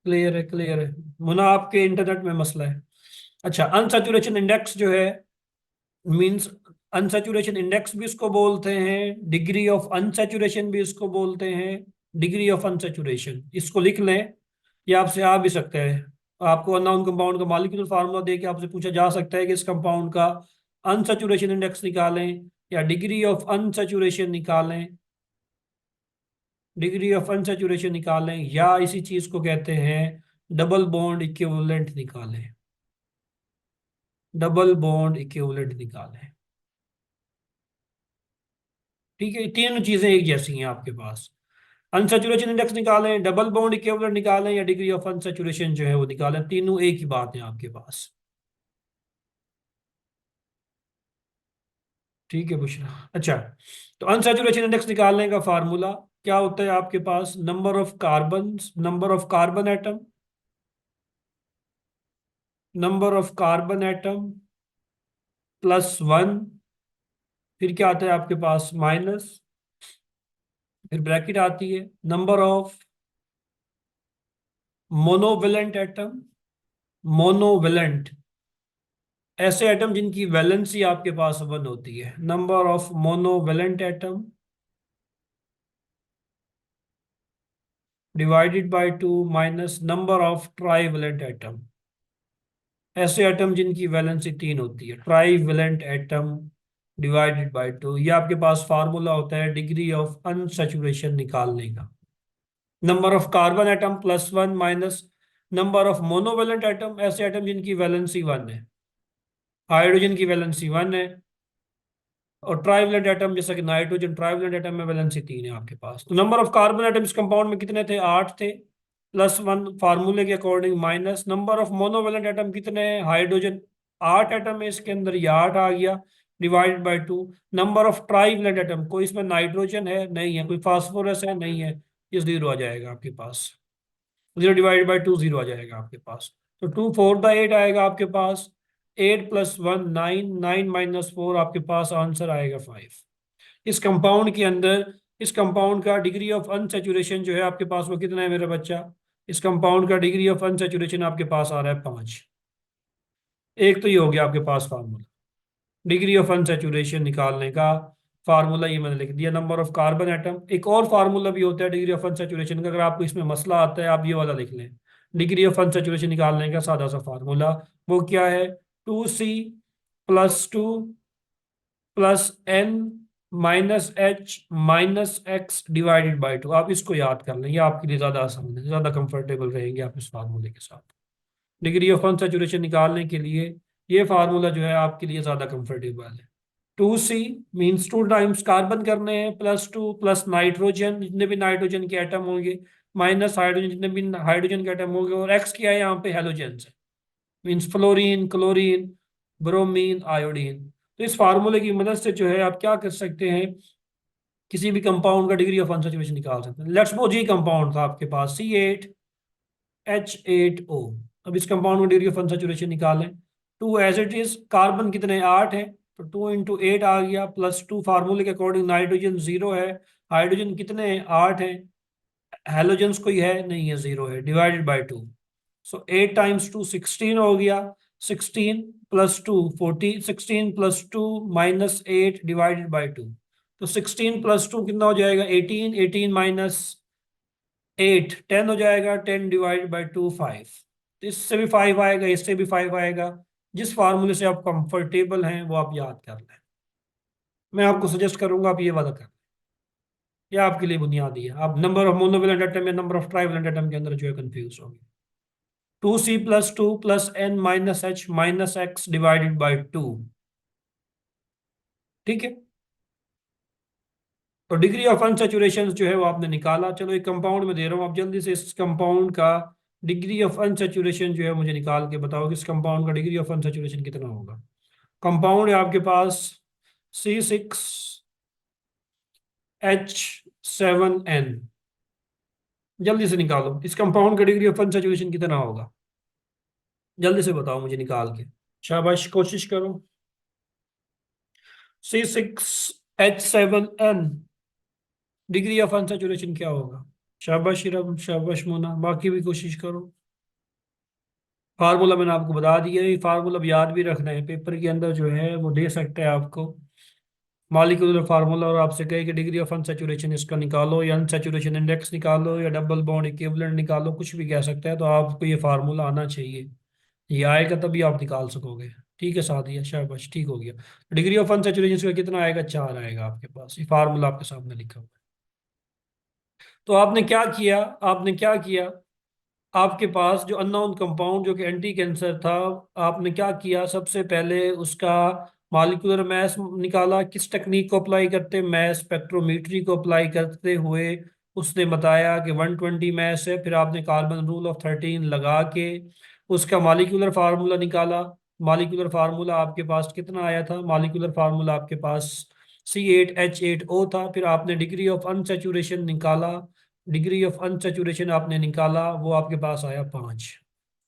क्लियर है, क्लियर है। मुना आपके इंटरनेट में मसला है। अच्छा, अनसैचुरेशन इंडेक्स जो है, मींस अनसैचुरेशन इंडेक्स भी इसको बोलते हैं, डिग्री ऑफ अनसैचुरेशन भी इसको बोलते हैं, डिग्री ऑफ अनसैचुरेशन इसको लिख लें। ये आपसे आ भी सकता है, आपको अननोन कंपाउंड का मॉलिक्यूलर फार्मूला दे के आपसे पूछा जा सकता है कि इस कंपाउंड का अनसैचुरेशन इंडेक्स निकालें या डिग्री ऑफ अनसैचुरेशन निकालें, डिग्री ऑफ अनसैचुरेशन निकालें, या इसी चीज को कहते हैं डबल बॉन्ड इक्विवेलेंट निकालें, डबल बॉन्ड इक्विवेलेंट निकालें। ठीक है, तीनों चीजें एक जैसी हैं आपके पास। अनसैचुरेशन इंडेक्स निकालें, डबल बॉन्ड इक्विवेलेंट निकालें, या डिग्री ऑफ अनसैचुरेशन जो है वो निकालें, तीनों एक ही बात है आपके पास। ठीक है बुशरा। अच्छा, तो अनसैचुरेशन इंडेक्स निकालने का फार्मूला क्या होता है आपके पास? Number of carbon, number of carbon atom, number of carbon atom plus one, फिर क्या आता है आपके पास माइनस, फिर ब्रैकेट आती है number of monovalent atom, monovalent ऐसे एटम जिनकी वैलेंसी आपके पास वन होती है, number of monovalent atom divided by two minus number of trivalent atom, ऐसे एटम जिनकी वैलेंसी तीन होती है, trivalent atom divided by two. ये आपके पास फार्मूला होता है डिग्री ऑफ अनसैचुरेशन निकालने का। Number of carbon atom plus one minus number of monovalent atom, ऐसे एटम जिनकी वैलेंसी वन है, हाइड्रोजन की वैलेंसी वन है, और ट्राइवलेंट एटम जैसा कि नाइट्रोजन, ट्राइवलेंट एटम में वैलेंसी तीन है आपके पास। तो नंबर ऑफ कार्बन एटम इस कंपाउंड में कितने थे? आठ थे, प्लस वन फार्मूले के according minus number of monovalent atom कितने हैं? हाइड्रोजन आठ एटम है इसके अंदर, ये आठ आ गया, divided by two number of trivalent atom, कोई इसमें नाइट्रोजन है नहीं है, कोई फास्फोरस है नहीं है, ये जीरो आ जाएगा आपके पास, zero divided by two zero आ जाएगा आपके पास। तो टू फोर द एट आएगा आपके पास, eight plus one nine, nine minus four आपके पास आंसर आएगा फाइव। इस कंपाउंड के अंदर, इस कंपाउंड का डिग्री ऑफ अनसेचुरेशन जो है आपके पास वो कितना है मेरा बच्चा? इस कंपाउंड का डिग्री ऑफ अनसेचुरेशन आपके पास आ रहा है पांच। एक तो ये हो गया आपके पास फार्मूला डिग्री ऑफ अनसेचुरेशन निकालने का, फार्मूला ये मैंने लिख दिया। नंबर ऑफ कार्बन एटम, एक और फार्मूला भी होता है डिग्री ऑफ अनसेचुरेशन का, अगर आपको इसमें मसला आता है आप ये वाला लिख लें। डिग्री ऑफ अनसेचुरेशन निकालने का सादा सा फार्मूला वो क्या है? Two C plus two plus N minus H minus X divided by two. आप इसको याद कर लें, ये आपके लिए ज्यादा आसान है, ज्यादा कंफर्टेबल रहेंगे आप इस फार्मूले के साथ। डिग्री ऑफ अनसेचुरेशन निकालने के लिए ये फार्मूला जो है आपके लिए ज्यादा कंफर्टेबल है। Two C means two times carbon करने हैं, प्लस टू प्लस नाइट्रोजन जितने भी नाइट्रोजन के एटम होंगे, माइनस हाइड्रोजन जितने भी हाइड्रोजन के एटम होंगे, और एक्स क्या है यहाँ पे? हेलोजन है, means fluorine, chlorine, bromine, iodine. तो इस फार्मूले की मदद से जो है आप क्या कर सकते हैं, किसी भी कंपाउंड का डिग्री ऑफ अनसैचुरेशन निकाल सकते हैं। लेट्स सपोज ये कंपाउंड था आपके पास C8H8O। अब इस कंपाउंड में डिग्री ऑफ अनसैचुरेशन निकालें। Two as it is, carbon कितने? आठ है, तो टू इंटू एट आ गया, प्लस टू फार्मूले के अकॉर्डिंग नाइट्रोजन जीरो है, हाइड्रोजन कितने हैं? आठ है, हेलोजन्स कोई है नहीं है, जीरो है, divided by two. So eight times two sixteen हो गया, sixteen plus two forty, sixteen plus two minus eight divided by two. तो सिक्सटीन प्लस टू कितना हो जाएगा? Eighteen, eighteen minus eight ten हो जाएगा, ten divide by two five. तो इससे भी फाइव आएगा, इससे भी फाइव आएगा। जिस फार्मूले से आप कंफर्टेबल हैं वो आप याद कर लें। मैं आपको सजेस्ट करूंगा आप ये वाला कर, ये आपके लिए बुनियादी है। आप नंबर ऑफ मोनोवेलेंट एटम या नंबर ऑफ ट्राइवेलेंट एटम के अंदर जो है कंफ्यूज होंगे। Two C plus two plus N minus H minus X divided by two. ठीक है, तो डिग्री ऑफ अनसेचुरेशन जो है वो आपने निकाला। चलो एक कंपाउंड में दे रहा हूँ, आप जल्दी से इस कंपाउंड का डिग्री ऑफ अनसेचुरेशन जो है मुझे निकाल के बताओ कि इस कंपाउंड का डिग्री ऑफ अनसेचुरेशन कितना होगा। कंपाउंड है आपके पास C6H7N, जल्दी से निकालो इस कंपाउंड का डिग्री ऑफ अनसेचुरेशन कितना होगा। जल्दी से बताओ मुझे निकाल के। शाबाश, कोशिश करो। C6H7N, डिग्री ऑफ अनसैचुरेशन क्या होगा? शाबाश इरम, शाबाश मोना, बाकी भी कोशिश करो। फार्मूला मैंने आपको बता दिया, ये फार्मूला अब याद भी रखना है, पेपर के अंदर जो है वो दे सकते हैं आपको मॉलिक्यूलर फार्मूला, और आपसे कहे कि डिग्री ऑफ अनसैचुरेशन इसका निकालो, या अनसैचुरेशन इंडेक्स निकालो, या डबल बॉन्ड इक्विवेलेंट निकालो, कुछ भी कह सकते हैं, तो आपको ये फार्मूला आना चाहिए। ये आएगा तभी आप निकाल सकोगे। ठीक है सादिया, शाबाश, ठीक हो गया। डिग्री ऑफ अनसैचुरेशन का कितना आएगा? 4 आएगा आपके पास, ये फार्मूला आपके सामने लिखा हुआ है। तो आपने क्या किया? आपने क्या किया? आपके पास जो अननोन कंपाउंड जो कि एंटी कैंसर था, आपने क्या किया? सबसे पहले उसका मॉलिक्यूलर मास निकाला। किस टेक्निक को अप्लाई करते? मास स्पेक्ट्रोमीट्री को अप्लाई करते हुए उसने बताया कि 120 मास है। फिर आपने कार्बन रूल ऑफ 13 लगा के उसका मॉलिक्यूलर फार्मूला निकाला। मॉलिक्यूलर फार्मूला आपके पास कितना आया था? मॉलिक्यूलर फार्मूला आपके पास C8H8O था। फिर आपने डिग्री ऑफ अनसैचुरेशन निकाला। डिग्री ऑफ अनसैचुरेशन आपने निकाला, वो आपके पास आया 5।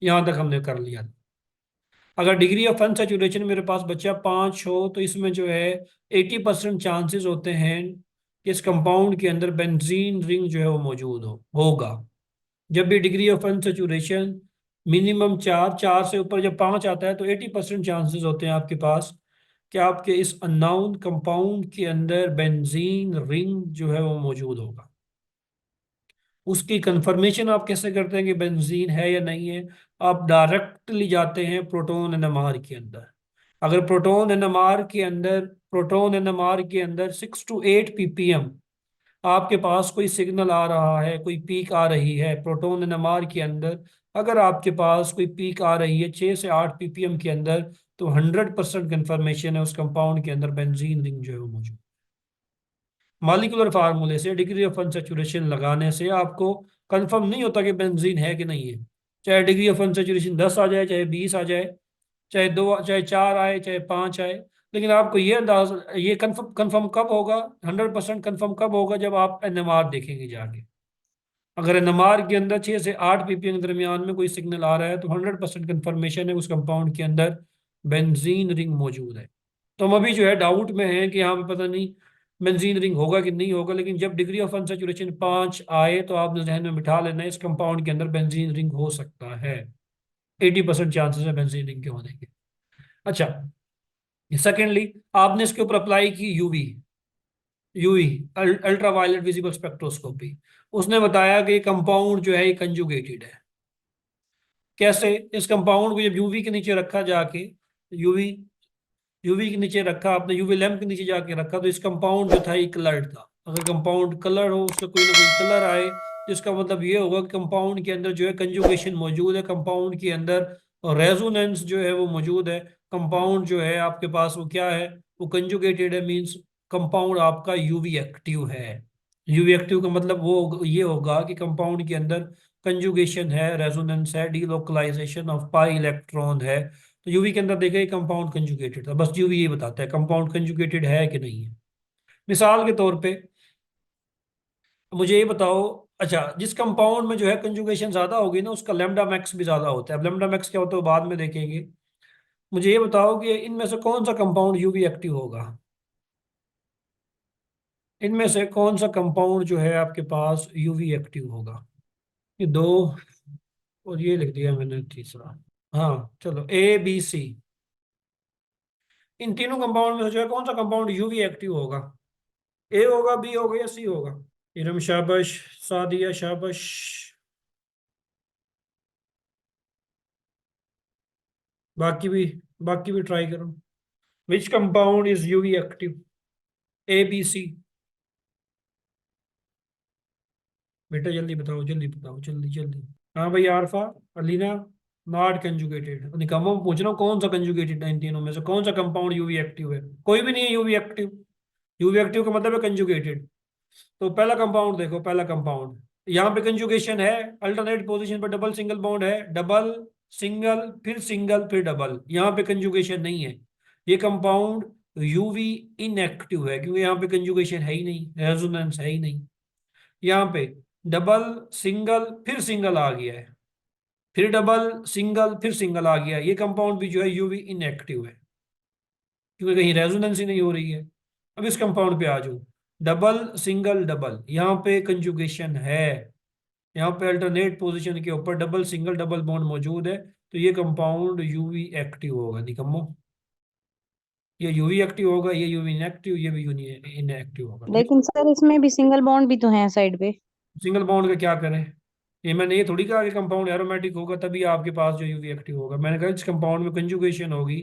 यहां तक हमने कर लिया। अगर डिग्री ऑफ अनसैचुरेशन मेरे पास बचा 5 हो, तो इसमें जो है 80% चांसेस होते हैं कि इस कंपाउंड के अंदर बेंजीन रिंग जो है वो मौजूद होगा। जब भी डिग्री ऑफ अनसैचुरेशन मिनिमम 4, 4 से ऊपर जब 5 आता है, तो 80% चांसेस होते हैं आपके पास कि आपके इस अननोन कंपाउंड के अंदर बेंजीन रिंग जो है वो मौजूद होगा। उसकी कंफर्मेशन आप कैसे करते हैं कि बेंजीन है या नहीं है? आप डायरेक्टली जाते हैं प्रोटॉन एनएमआर के अंदर। अगर प्रोटॉन एनएमआर के अंदर 6 to 8 ppm आपके पास कोई सिग्नल आ रहा है, कोई पीक आ रही है प्रोटॉन एनएमआर के अंदर, अगर आपके पास कोई पीक आ रही है 6 से 8 ppm के अंदर, तो 100% कंफर्मेशन है उस कंपाउंड के अंदर बेंजीन रिंग जो है वो मौजूद। मॉलिक्यूलर फार्मूले से डिग्री ऑफ अनसैचुरेशन लगाने से आपको कंफर्म नहीं होता कि बेंजीन है कि नहीं है। चाहे डिग्री ऑफ अनसैचुरेशन 10 आ जाए, चाहे 20 आ जाए, चाहे 2, चाहे 4 आए, चाहे 5 आए, लेकिन आपको ये अंदाज, ये कंफर्म कंफर्म कब होगा? 100% कंफर्म कब होगा? जब आप एनएमआर देखेंगे जाके। अगर एनएमआर के अंदर 6 से 8 ppm के दरमियान में कोई सिग्नल आ रहा है, तो 100% कंफर्मेशन है उस कंपाउंड के अंदर बेंजीन रिंग मौजूद है। तो हम अभी जो है डाउट में हैं कि यहाँ पे पता नहीं बेंजीन रिंग होगा कि नहीं होगा, लेकिन जब डिग्री ऑफ अनसैचुरेशन 5 आए, तो आपने जहन में बिठा लेना है इस कंपाउंड के अंदर बेंजीन रिंग हो सकता है। 80% चांसेस है बेंजीन रिंग के होने के। अच्छा, सेकेंडली आपने इसके ऊपर अप्लाई की UV, UV ultraviolet visible spectroscopy. उसने बताया कि कंपाउंड जो है ये कंजुगेटेड है। कैसे? इस कंपाउंड को जब यूवी के नीचे रखा जाके, यूवी यूवी के नीचे रखा आपने, यूवी लैंप के नीचे जाके रखा, तो इस कंपाउंड जो था ये कलर्ड था। अगर कंपाउंड कलर हो, उसका कोई ना कोई कलर आए, तो इसका मतलब ये होगा कि कंपाउंड के अंदर जो है कंजुगेशन मौजूद है, कंपाउंड के अंदर रेजोनेंस जो है वो मौजूद है। कंपाउंड जो है आपके पास वो क्या है? वो कंजुगेटेड है, मींस कंपाउंड आपका यूवी एक्टिव है। यूवी एक्टिव का मतलब वो ये होगा कि कंपाउंड के अंदर कंजुगेशन है, रेजोनेंस है, डीलोकलाइजेशन ऑफ पाई इलेक्ट्रॉन है। तो यूवी के अंदर देखिए कंपाउंड कंजुगेटेड था, बस यूवी ये बताता है कंपाउंड कंजुगेटेड है कि नहीं है। मिसाल के तौर पे मुझे ये बताओ, अच्छा, जिस कंपाउंड में जो है कंजुगेशन ज्यादा होगी ना, उसका लेमडा मैक्स भी ज्यादा होता है। अब लेमडा मैक्स क्या होता है वो बाद में देखेंगे। मुझे ये बताओ कि इनमें से कौन सा कंपाउंड यूवी एक्टिव होगा? इनमें से कौन सा कंपाउंड जो है आपके पास यूवी एक्टिव होगा? ये दो, और ये लिख दिया मैंने तीसरा। हाँ चलो, A B C, इन तीनों कंपाउंड में से जो है कौन सा कंपाउंड यूवी एक्टिव होगा? ए होगा, बी होगा, या सी होगा? इरम शाबाश, सादिया शाबाश, बाकी भी बाकी भी ट्राई करो। Which compound is UV active? A B C, बेटा जल्दी बताओ, जल्दी बताओ, जल्दी जल्दी। हाँ भाई, आरफा, अलीना, नॉट कंजुगेटेड। निकम्मो पूछ रहा हूँ कौन सा कंजुगेटेड है इन तीनों में से, कौन सा कंपाउंड यूवी एक्टिव है? कोई भी नहीं है यूवी एक्टिव। यूवी एक्टिव का मतलब है कंजुगेटेड। तो पहला कंपाउंड देखो, पहला कंपाउंड, यहाँ पे कंजुगेशन है, अल्टरनेट पोजीशन पर डबल सिंगल बॉन्ड है, डबल सिंगल फिर डबल, यहाँ पे कंजुगेशन नहीं है। ये कंपाउंड यूवी इनएक्टिव है, क्योंकि यहाँ पे कंजुगेशन है ही नहीं, रेजोनेंस है ही नहीं। यहाँ पे डबल सिंगल फिर सिंगल आ गया है, फिर डबल, सिंगल, फिर सिंगल आ गया, ये कंपाउंड भी जो है यूवी इनएक्टिव है, क्योंकि कहीं रेजोनेंस ही नहीं हो रही है। अब इस कंपाउंड पे आ जाओ, डबल सिंगल डबल, यहाँ पे कंजुगेशन है, यहाँ पे अल्टरनेट पोजीशन के ऊपर डबल सिंगल डबल बॉन्ड मौजूद है, तो ये कंपाउंड यूवी एक्टिव होगा निकम्मो। ये यूवी एक्टिव होगा, ये यूवी इनएक्टिव, ये भी यूनी इनएक्टिव होगा, ठीक लेकिन सर इसमें भी सिंगल बॉन्ड भी तो है साइड पे। है। सिंगल बॉन्ड का क्या करें? ये मैंने ये थोड़ी कहा कि कंपाउंड एरोमेटिक होगा तभी आपके पास जो यूवी एक्टिव होगा, मैंने कहा इस कंपाउंड में कंजुगेशन होगी,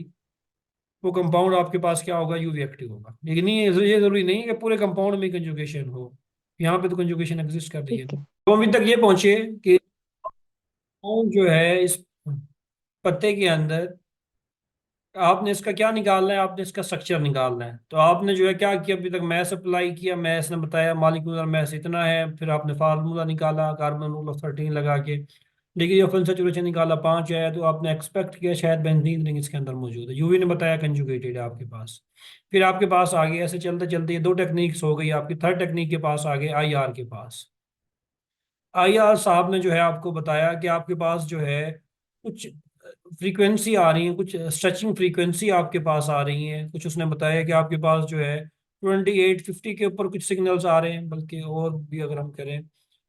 वो कंपाउंड आपके पास क्या होगा, यूवी एक्टिव होगा। लेकिन ये जरूरी नहीं है कि पूरे कंपाउंड में कंजुगेशन हो, यहाँ पे तो कंजुगेशन एग्जिस्ट कर रही है। ठीक है। तो अभी तक ये पहुंचे कि कंपाउंड जो है इस पत्ते के अंदर, आपने इसका क्या निकालना है, आपने इसका स्ट्रक्चर निकालना है। तो आपने जो है क्या किया, अभी तक मैथ अप्लाई किया, मैथ ने बताया मॉलिक्यूलर मैथ इतना है, फिर आपने फार्मूला निकाला कार्बन रूल ऑफ 13 लगा के, डिग्री ऑफ सैचुरेशन निकाला 5 है, तो आपने एक्सपेक्ट किया शायद बेंजीन रिंग इसके अंदर मौजूद है, यूवी ने बताया कंजुगेटेड है आपके पास। फिर आपके पास आ गया, ऐसे चलते चलते ये दो टेक्निक्स हो गई आपकी, थर्ड टेक्निक के पास आ गए, आई आर के पास। आई आर साहब ने जो है आपको बताया कि आपके पास जो है कुछ फ्रीक्वेंसी आ रही है, कुछ स्ट्रेचिंग फ्रीक्वेंसी आपके पास आ रही है, कुछ उसने बताया कि आपके पास जो है 2850 के ऊपर कुछ सिग्नल्स आ रहे हैं, बल्कि और भी अगर हम करें,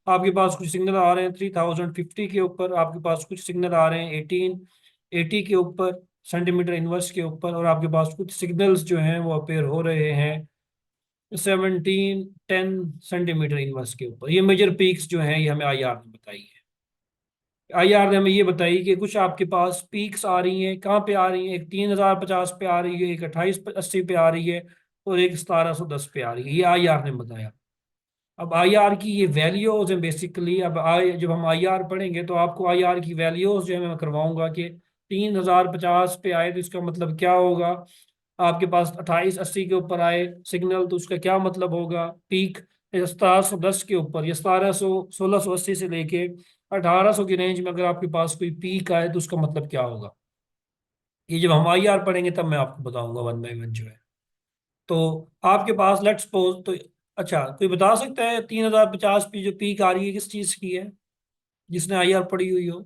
आपके पास कुछ सिग्नल आ रहे हैं 3050 के ऊपर, आपके पास कुछ सिग्नल आ रहे हैं 1880 के ऊपर, सेंटीमीटर इनवर्स के ऊपर, और आपके पास कुछ सिग्नल्स जो हैं वो अपेयर हो रहे हैं 1710 सेंटीमीटर इनवर्स के ऊपर। ये मेजर पीक्स जो हैं ये हमें आई आर ने बताई है। आई आर ने हमें ये बताई कि कुछ आपके पास पीक्स आ रही हैं, कहाँ पे आ रही हैं, एक 3050 पे आ रही है, एक 2880 पे आ रही है, और एक 1710 पे आ रही है, ये आई आर ने बताया। अब आई आर की ये वैल्यूज हैं बेसिकली, अब जब हम आई आर पढ़ेंगे तो आपको आई आर की वैल्यूज जो है मैं करवाऊंगा कि 3050 पे आए तो इसका मतलब क्या होगा, आपके पास 2880 के ऊपर आए सिग्नल तो उसका क्या मतलब होगा, पीक 1710 के ऊपर या 1680 से लेके 1800 की रेंज में अगर आपके पास कोई पीक आए तो उसका मतलब क्या होगा। ये जब हम आई आर पढ़ेंगे तब मैं आपको बताऊंगा वन बाय वन जो है। तो आपके पास लेट्स सपोज तो, अच्छा कोई बता सकता है 3050 पे जो पीक आ रही है किस चीज की है, जिसने आई आर पढ़ी हुई हो?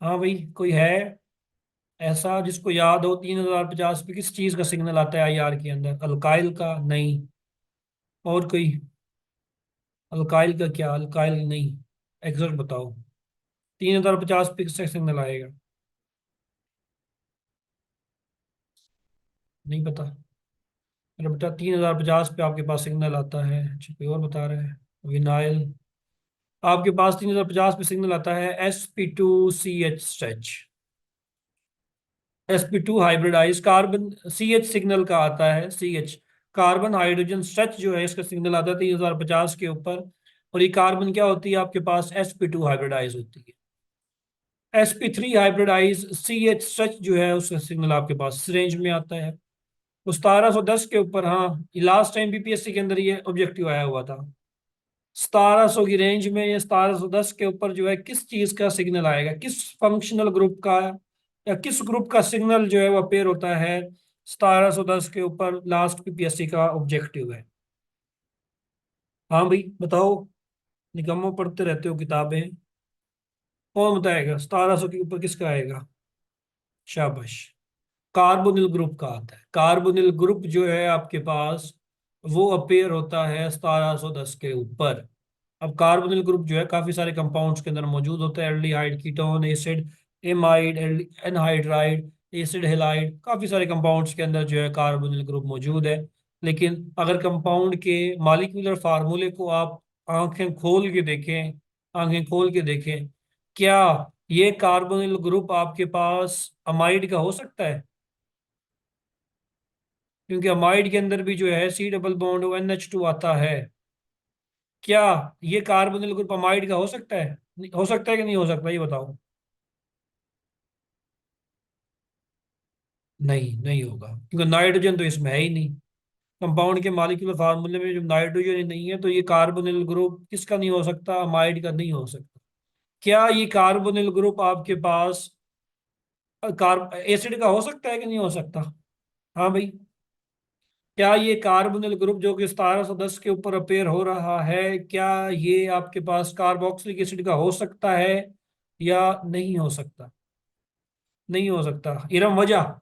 हाँ भाई, कोई है ऐसा जिसको याद हो 3050 पे किस चीज का सिग्नल आता है आई आर के अंदर? अल्काइल का? नहीं। और कोई? अल्काइल का क्या, अल्काइल नहीं, एग्जैक्ट बताओ, 3050 पे किसका सिग्नल आएगा? नहीं पता? अरे बेटा 3050 पे आपके पास सिग्नल आता है, अच्छा कोई और बता रहा है? विनाइल। आपके पास 3050 पे सिग्नल आता है sp2ch stretch, sp2 hybridize carbon, C H signal का आता है, C H carbon hydrogen stretch जो है इसका सिग्नल आता है 3050 के ऊपर। और ये कार्बन क्या होती है आपके पास, sp2 हाइब्रिडाइज होती है। sp3 hybridise C H stretch जो है उसका सिग्नल आपके पास इस रेंज में आता है, वो 1710 के ऊपर। हाँ, लास्ट टाइम बीपीएससी के अंदर ये ऑब्जेक्टिव आया हुआ था, 1700 की रेंज में या 1710 के ऊपर जो है किस चीज का सिग्नल आएगा, किस फंक्शनल ग्रुप का, या किस ग्रुप का सिग्नल जो है वो अपेयर होता है 1710 के ऊपर, लास्ट पीपीएससी का ऑब्जेक्टिव है। हाँ भाई बताओ, निकम्मो पढ़ते रहते हो किताबें, कौन बताएगा 1700 के ऊपर किसका आएगा? शाबाश, कार्बोनिल ग्रुप का आता है। कार्बोनिल ग्रुप जो है आपके पास वो अपेयर होता है 1710 के ऊपर। अब कार्बोनिल ग्रुप जो है काफी सारे कंपाउंड्स के अंदर मौजूद होता है, aldehyde, ketone, acid, amide, anhydride, acid halide, काफी सारे कंपाउंड्स के अंदर जो है कार्बोनिल ग्रुप मौजूद है। लेकिन अगर कंपाउंड के मॉलिक्यूलर फार्मूले को आप आंखें खोल के देखें, आंखें खोल के देखें, क्या ये कार्बोनिल ग्रुप आपके पास अमाइड का हो सकता है? क्योंकि अमाइड के अंदर भी जो है सी डबल बॉन्ड NH2 आता है। क्या ये कार्बोनिल ग्रुप अमाइड का हो सकता है? हो सकता है कि नहीं हो सकता, ये बताओ। नहीं, नहीं होगा, क्योंकि नाइट्रोजन तो इसमें है ही नहीं। कंपाउंड के मॉलिक्यूलर फार्मूले में जब नाइट्रोजन ही नहीं है तो ये कार्बोनिल ग्रुप किसका नहीं हो सकता, अमाइड का नहीं हो सकता। क्या ये कार्बोनिल ग्रुप आपके पास कार्ब एसिड का हो सकता है कि नहीं हो सकता? हाँ भाई, क्या ये कार्बोनिल ग्रुप जो कि 1710 के ऊपर अपेयर हो रहा है, क्या ये आपके पास कार्बोक्सिलिक एसिड का हो सकता है? या नहीं हो सकता? नहीं हो सकता। इरम, वजह,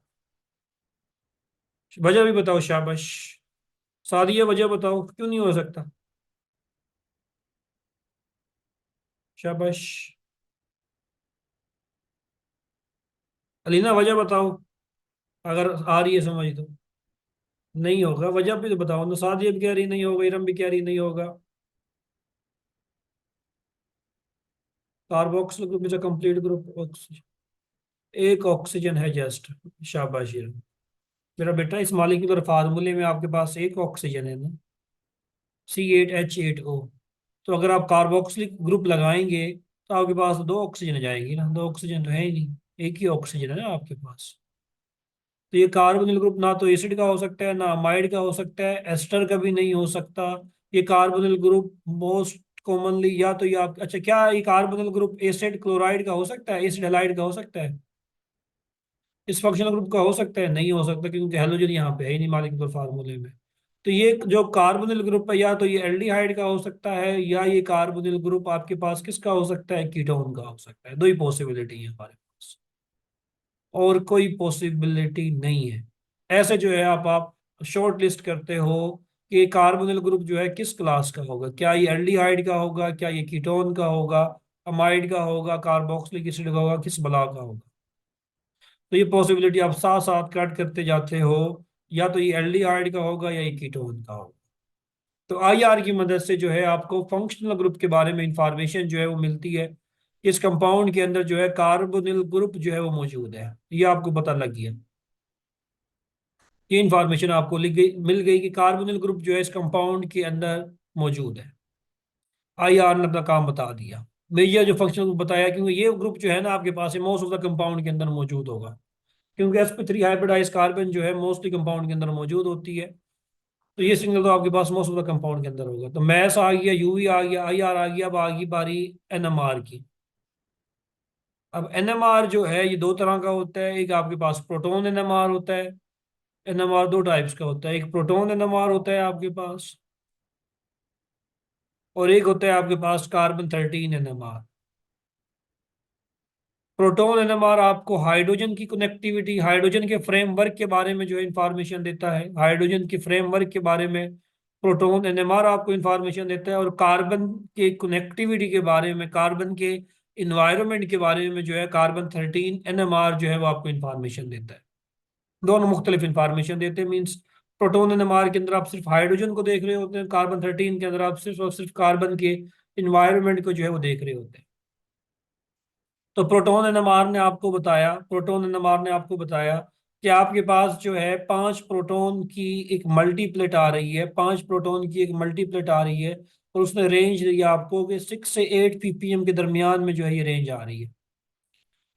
वजह भी बताओ, शाबाश। सादिया, वजह बताओ क्यों नहीं हो सकता? शाबाश। अलीना, वजह बताओ, अगर आ रही है समझ तो। नहीं होगा, वजह भी तो बताओ ना। सादिया भी कह रही नहीं होगा, इरम भी कह रही नहीं होगा। Carboxyl group is a complete group oxygen. एक ऑक्सीजन है जस्ट। शाबाश इरम। मेरा बेटा, इस मॉलिक्यूलर फार्मूले में आपके पास एक ऑक्सीजन है ना, C8H8O। तो अगर आप कार्बोक्सिलिक ग्रुप लगाएंगे तो आपके पास दो ऑक्सीजन जाएंगी ना, दो ऑक्सीजन तो है ही नहीं, एक ही ऑक्सीजन है ना आपके पास। तो ये कार्बोनिल ग्रुप ना तो एसिड का हो सकता है, ना अमाइड का हो सकता है, एस्टर का भी नहीं हो सकता। ये कार्बोनिल ग्रुप मोस्ट कॉमनली, या तो ये आप, अच्छा, क्या ये कार्बोनिल ग्रुप एसिड क्लोराइड का हो सकता है, एसिड हैलाइड का हो सकता है? इस फंक्शनल ग्रुप का हो सकता है? नहीं हो सकता, क्योंकि हैलोजन यहाँ पे है ही नहीं मॉलिक्यूलर फार्मूले में। तो ये जो कार्बोनिल ग्रुप है, या तो ये एल्डिहाइड का हो सकता है, या ये कार्बोनिल ग्रुप आपके पास किसका हो सकता है, कीटोन का हो सकता है। दो ही पॉसिबिलिटी है हमारे पास, और कोई पॉसिबिलिटी नहीं है। ऐसे जो है आप शॉर्ट लिस्ट करते हो कि कार्बोनिल ग्रुप जो है किस क्लास का होगा, क्या ये एल्डिहाइड का होगा, क्या ये कीटोन का होगा, अमाइड का होगा, कार्बोक्सिलिक एसिड का होगा, किस बला का होगा। तो ये पॉसिबिलिटी आप साथ साथ कट करते जाते हो, या तो ये एल्डिहाइड का होगा या ये कीटोन का होगा। तो IR की मदद से जो है आपको फंक्शनल ग्रुप के बारे में इंफॉर्मेशन जो है वो मिलती है। इस कंपाउंड के अंदर जो है कार्बोनिल ग्रुप जो है वो मौजूद है, ये आपको पता लग गया। ये इंफॉर्मेशन आपको लिख गई, मिल गई कि कार्बोनिल ग्रुप जो है इस कंपाउंड के अंदर मौजूद है। IR ने अपना काम बता दिया। भैया जो फंक्शनल ग्रुप बताया, क्योंकि ये ग्रुप जो है ना आपके पास मोस्ट ऑफ द कंपाउंड के अंदर मौजूद होगा, क्योंकि sp3 हाइब्रिडाइज कार्बन जो है मोस्टली कंपाउंड के अंदर मौजूद होती है। तो ये सिग्नल तो आपके पास मोस्ट ऑफ द कंपाउंड के अंदर होगा। तो मैस आ गया, यूवी आ गया, IR आ गया, अब आ गई बारी NMR की। अब NMR जो है ये दो तरह का होता है। एक आपके पास प्रोटॉन NMR होता है। NMR दो टाइप्स का होता है, एक प्रोटॉन NMR होता है आपके पास, और एक होता है आपके पास कार्बन 13 NMR। प्रोटॉन NMR आपको हाइड्रोजन की कनेक्टिविटी, हाइड्रोजन के फ्रेमवर्क के बारे में जो है इंफॉर्मेशन देता है। हाइड्रोजन के फ्रेमवर्क के बारे में प्रोटॉन NMR आपको इंफॉर्मेशन देता है, और कार्बन के कनेक्टिविटी के बारे में, कार्बन के इन्वायरमेंट के बारे में जो है कार्बन 13 NMR जो है वो आपको इंफॉर्मेशन देता है। दोनों मुख्तलिफ इंफॉर्मेशन देते हैं। मीन्स प्रोटॉन NMR के अंदर आप सिर्फ हाइड्रोजन को देख रहे होते हैं, कार्बन 13 के अंदर आप सिर्फ और सिर्फ कार्बन के इन्वायरमेंट को जो है वो देख रहे होते हैं। तो प्रोटॉन एनएमआर ने आपको बताया कि आपके पास जो है 5 प्रोटॉन की एक मल्टीप्लेट आ रही है, 5 प्रोटॉन की एक मल्टीप्लेट आ रही है, और उसने रेंज दी आपको कि 6 से 8 ppm के दरमियान में जो है ये रेंज आ रही है।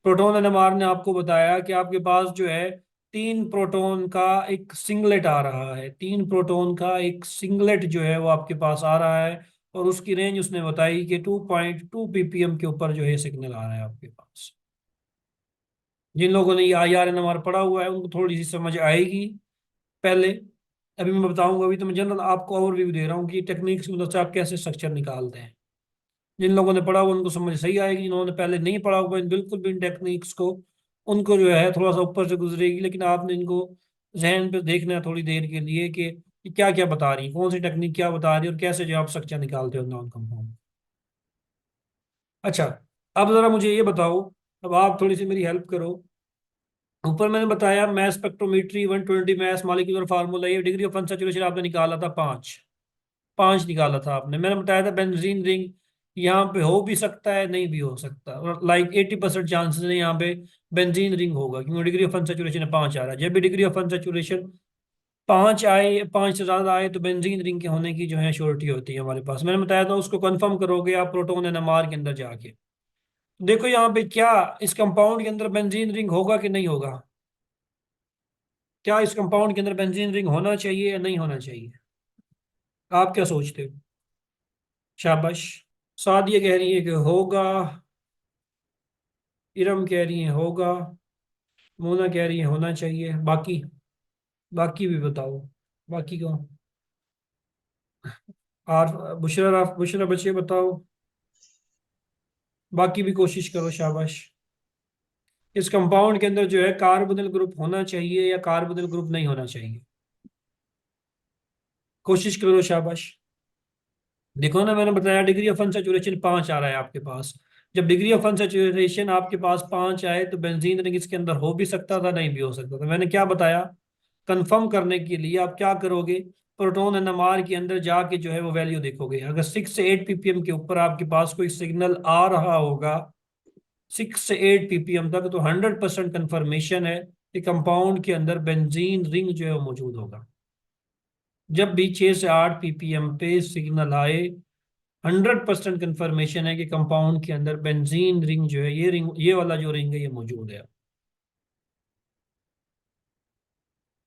प्रोटॉन एनएमआर ने आपको बताया कि आपके पास जो है 3 प्रोटॉन का एक सिंगलेट आ रहा है, 3 प्रोटॉन का एक सिंगलेट जो है वो आपके पास आ रहा है, और उसकी रेंज उसने बताई कि 2.2 ppm के ऊपर जो है सिग्नल आ रहा है आपके पास। जिन लोगों ने ये IR NMR पढ़ा हुआ है उनको थोड़ी सी समझ आएगी पहले। अभी मैं बताऊंगा, अभी तो मैं जनरल आपको ओवरव्यू दे रहा हूँ कि टेक्निक्स की मदद से आप कैसे स्ट्रक्चर निकालते हैं। जिन लोगों ने पढ़ा हुआ उनको समझ सही आएगी, जिन्होंने पहले नहीं पढ़ा हुआ इन बिल्कुल भी इन टेक्निक्स को, उनको जो है थोड़ा सा ऊपर से गुजरेगी। लेकिन आपने इनको जहन पे देखना है थोड़ी देर के लिए कि क्या क्या बता रही है, कौन सी टेक्निक क्या बता रही है, और कैसे जो आप स्ट्रक्चर निकालते हो नॉन कंपाउंड। अच्छा, अब जरा मुझे ये बताओ, अब आप थोड़ी सी मेरी हेल्प करो। ऊपर मैंने बताया mass spectrometry 120 mass molecular formula, ये डिग्री ऑफ अनसैचुरेशन आपने निकाला था 5, 5 निकाला था आपने। मैंने बताया था बेंजीन रिंग यहाँ पे हो भी सकता है, नहीं भी हो सकता, और लाइक 80% चांसेस है यहाँ पे बेंजीन रिंग होगा, क्योंकि डिग्री ऑफ अनसैचुरेशन 5 आ रहा है। जब भी डिग्री ऑफ अनसैचुरेशन 5 आए, 5 से ज्यादा आए, तो बेंजीन रिंग के होने की जो है श्योरिटी होती है हमारे पास। मैंने बताया था उसको कंफर्म करोगे आप प्रोटॉन NMR के अंदर जाके। देखो यहाँ पे क्या इस कंपाउंड के अंदर बेंजीन रिंग होगा कि नहीं होगा? क्या इस कंपाउंड के अंदर बेंजीन रिंग होना चाहिए या नहीं होना चाहिए? आप क्या सोचते हो? शाबाश। सादिया कह रही है कि होगा, इरम कह रही है होगा, मोना कह रही है होना चाहिए। बाकी, बाकी भी बताओ, बाकी को। और बुशरा, बुशरा बच्चे बताओ। बाकी भी कोशिश करो, शाबाश। इस कंपाउंड के अंदर जो है कार्बोनिल ग्रुप होना चाहिए या कार्बोनिल ग्रुप नहीं होना चाहिए? कोशिश करो, शाबाश। देखो ना, मैंने बताया डिग्री ऑफ अनसैचुरेशन 5 आ रहा है आपके पास। जब डिग्री ऑफ अनसैचुरेशन आपके पास 5 आए तो बेंजीन रिंग इसके अंदर हो भी सकता था, नहीं भी हो सकता था। मैंने क्या बताया, कंफर्म करने के लिए आप क्या करोगे, प्रोटॉन एनएमआर के अंदर जाके जो है वो वैल्यू देखोगे। अगर 6 से 8 ppm के ऊपर आपके पास कोई सिग्नल आ रहा होगा, 6 से 8 ppm तक, तो 100% कंफर्मेशन है कि कंपाउंड के अंदर बेंजीन रिंग जो है वो मौजूद होगा। जब भी 6 से 8 ppm पे सिग्नल आए, 100% कंफर्मेशन है कि कंपाउंड के अंदर बेंजीन रिंग जो है, ये रिंग, ये वाला जो रिंग है, ये मौजूद है।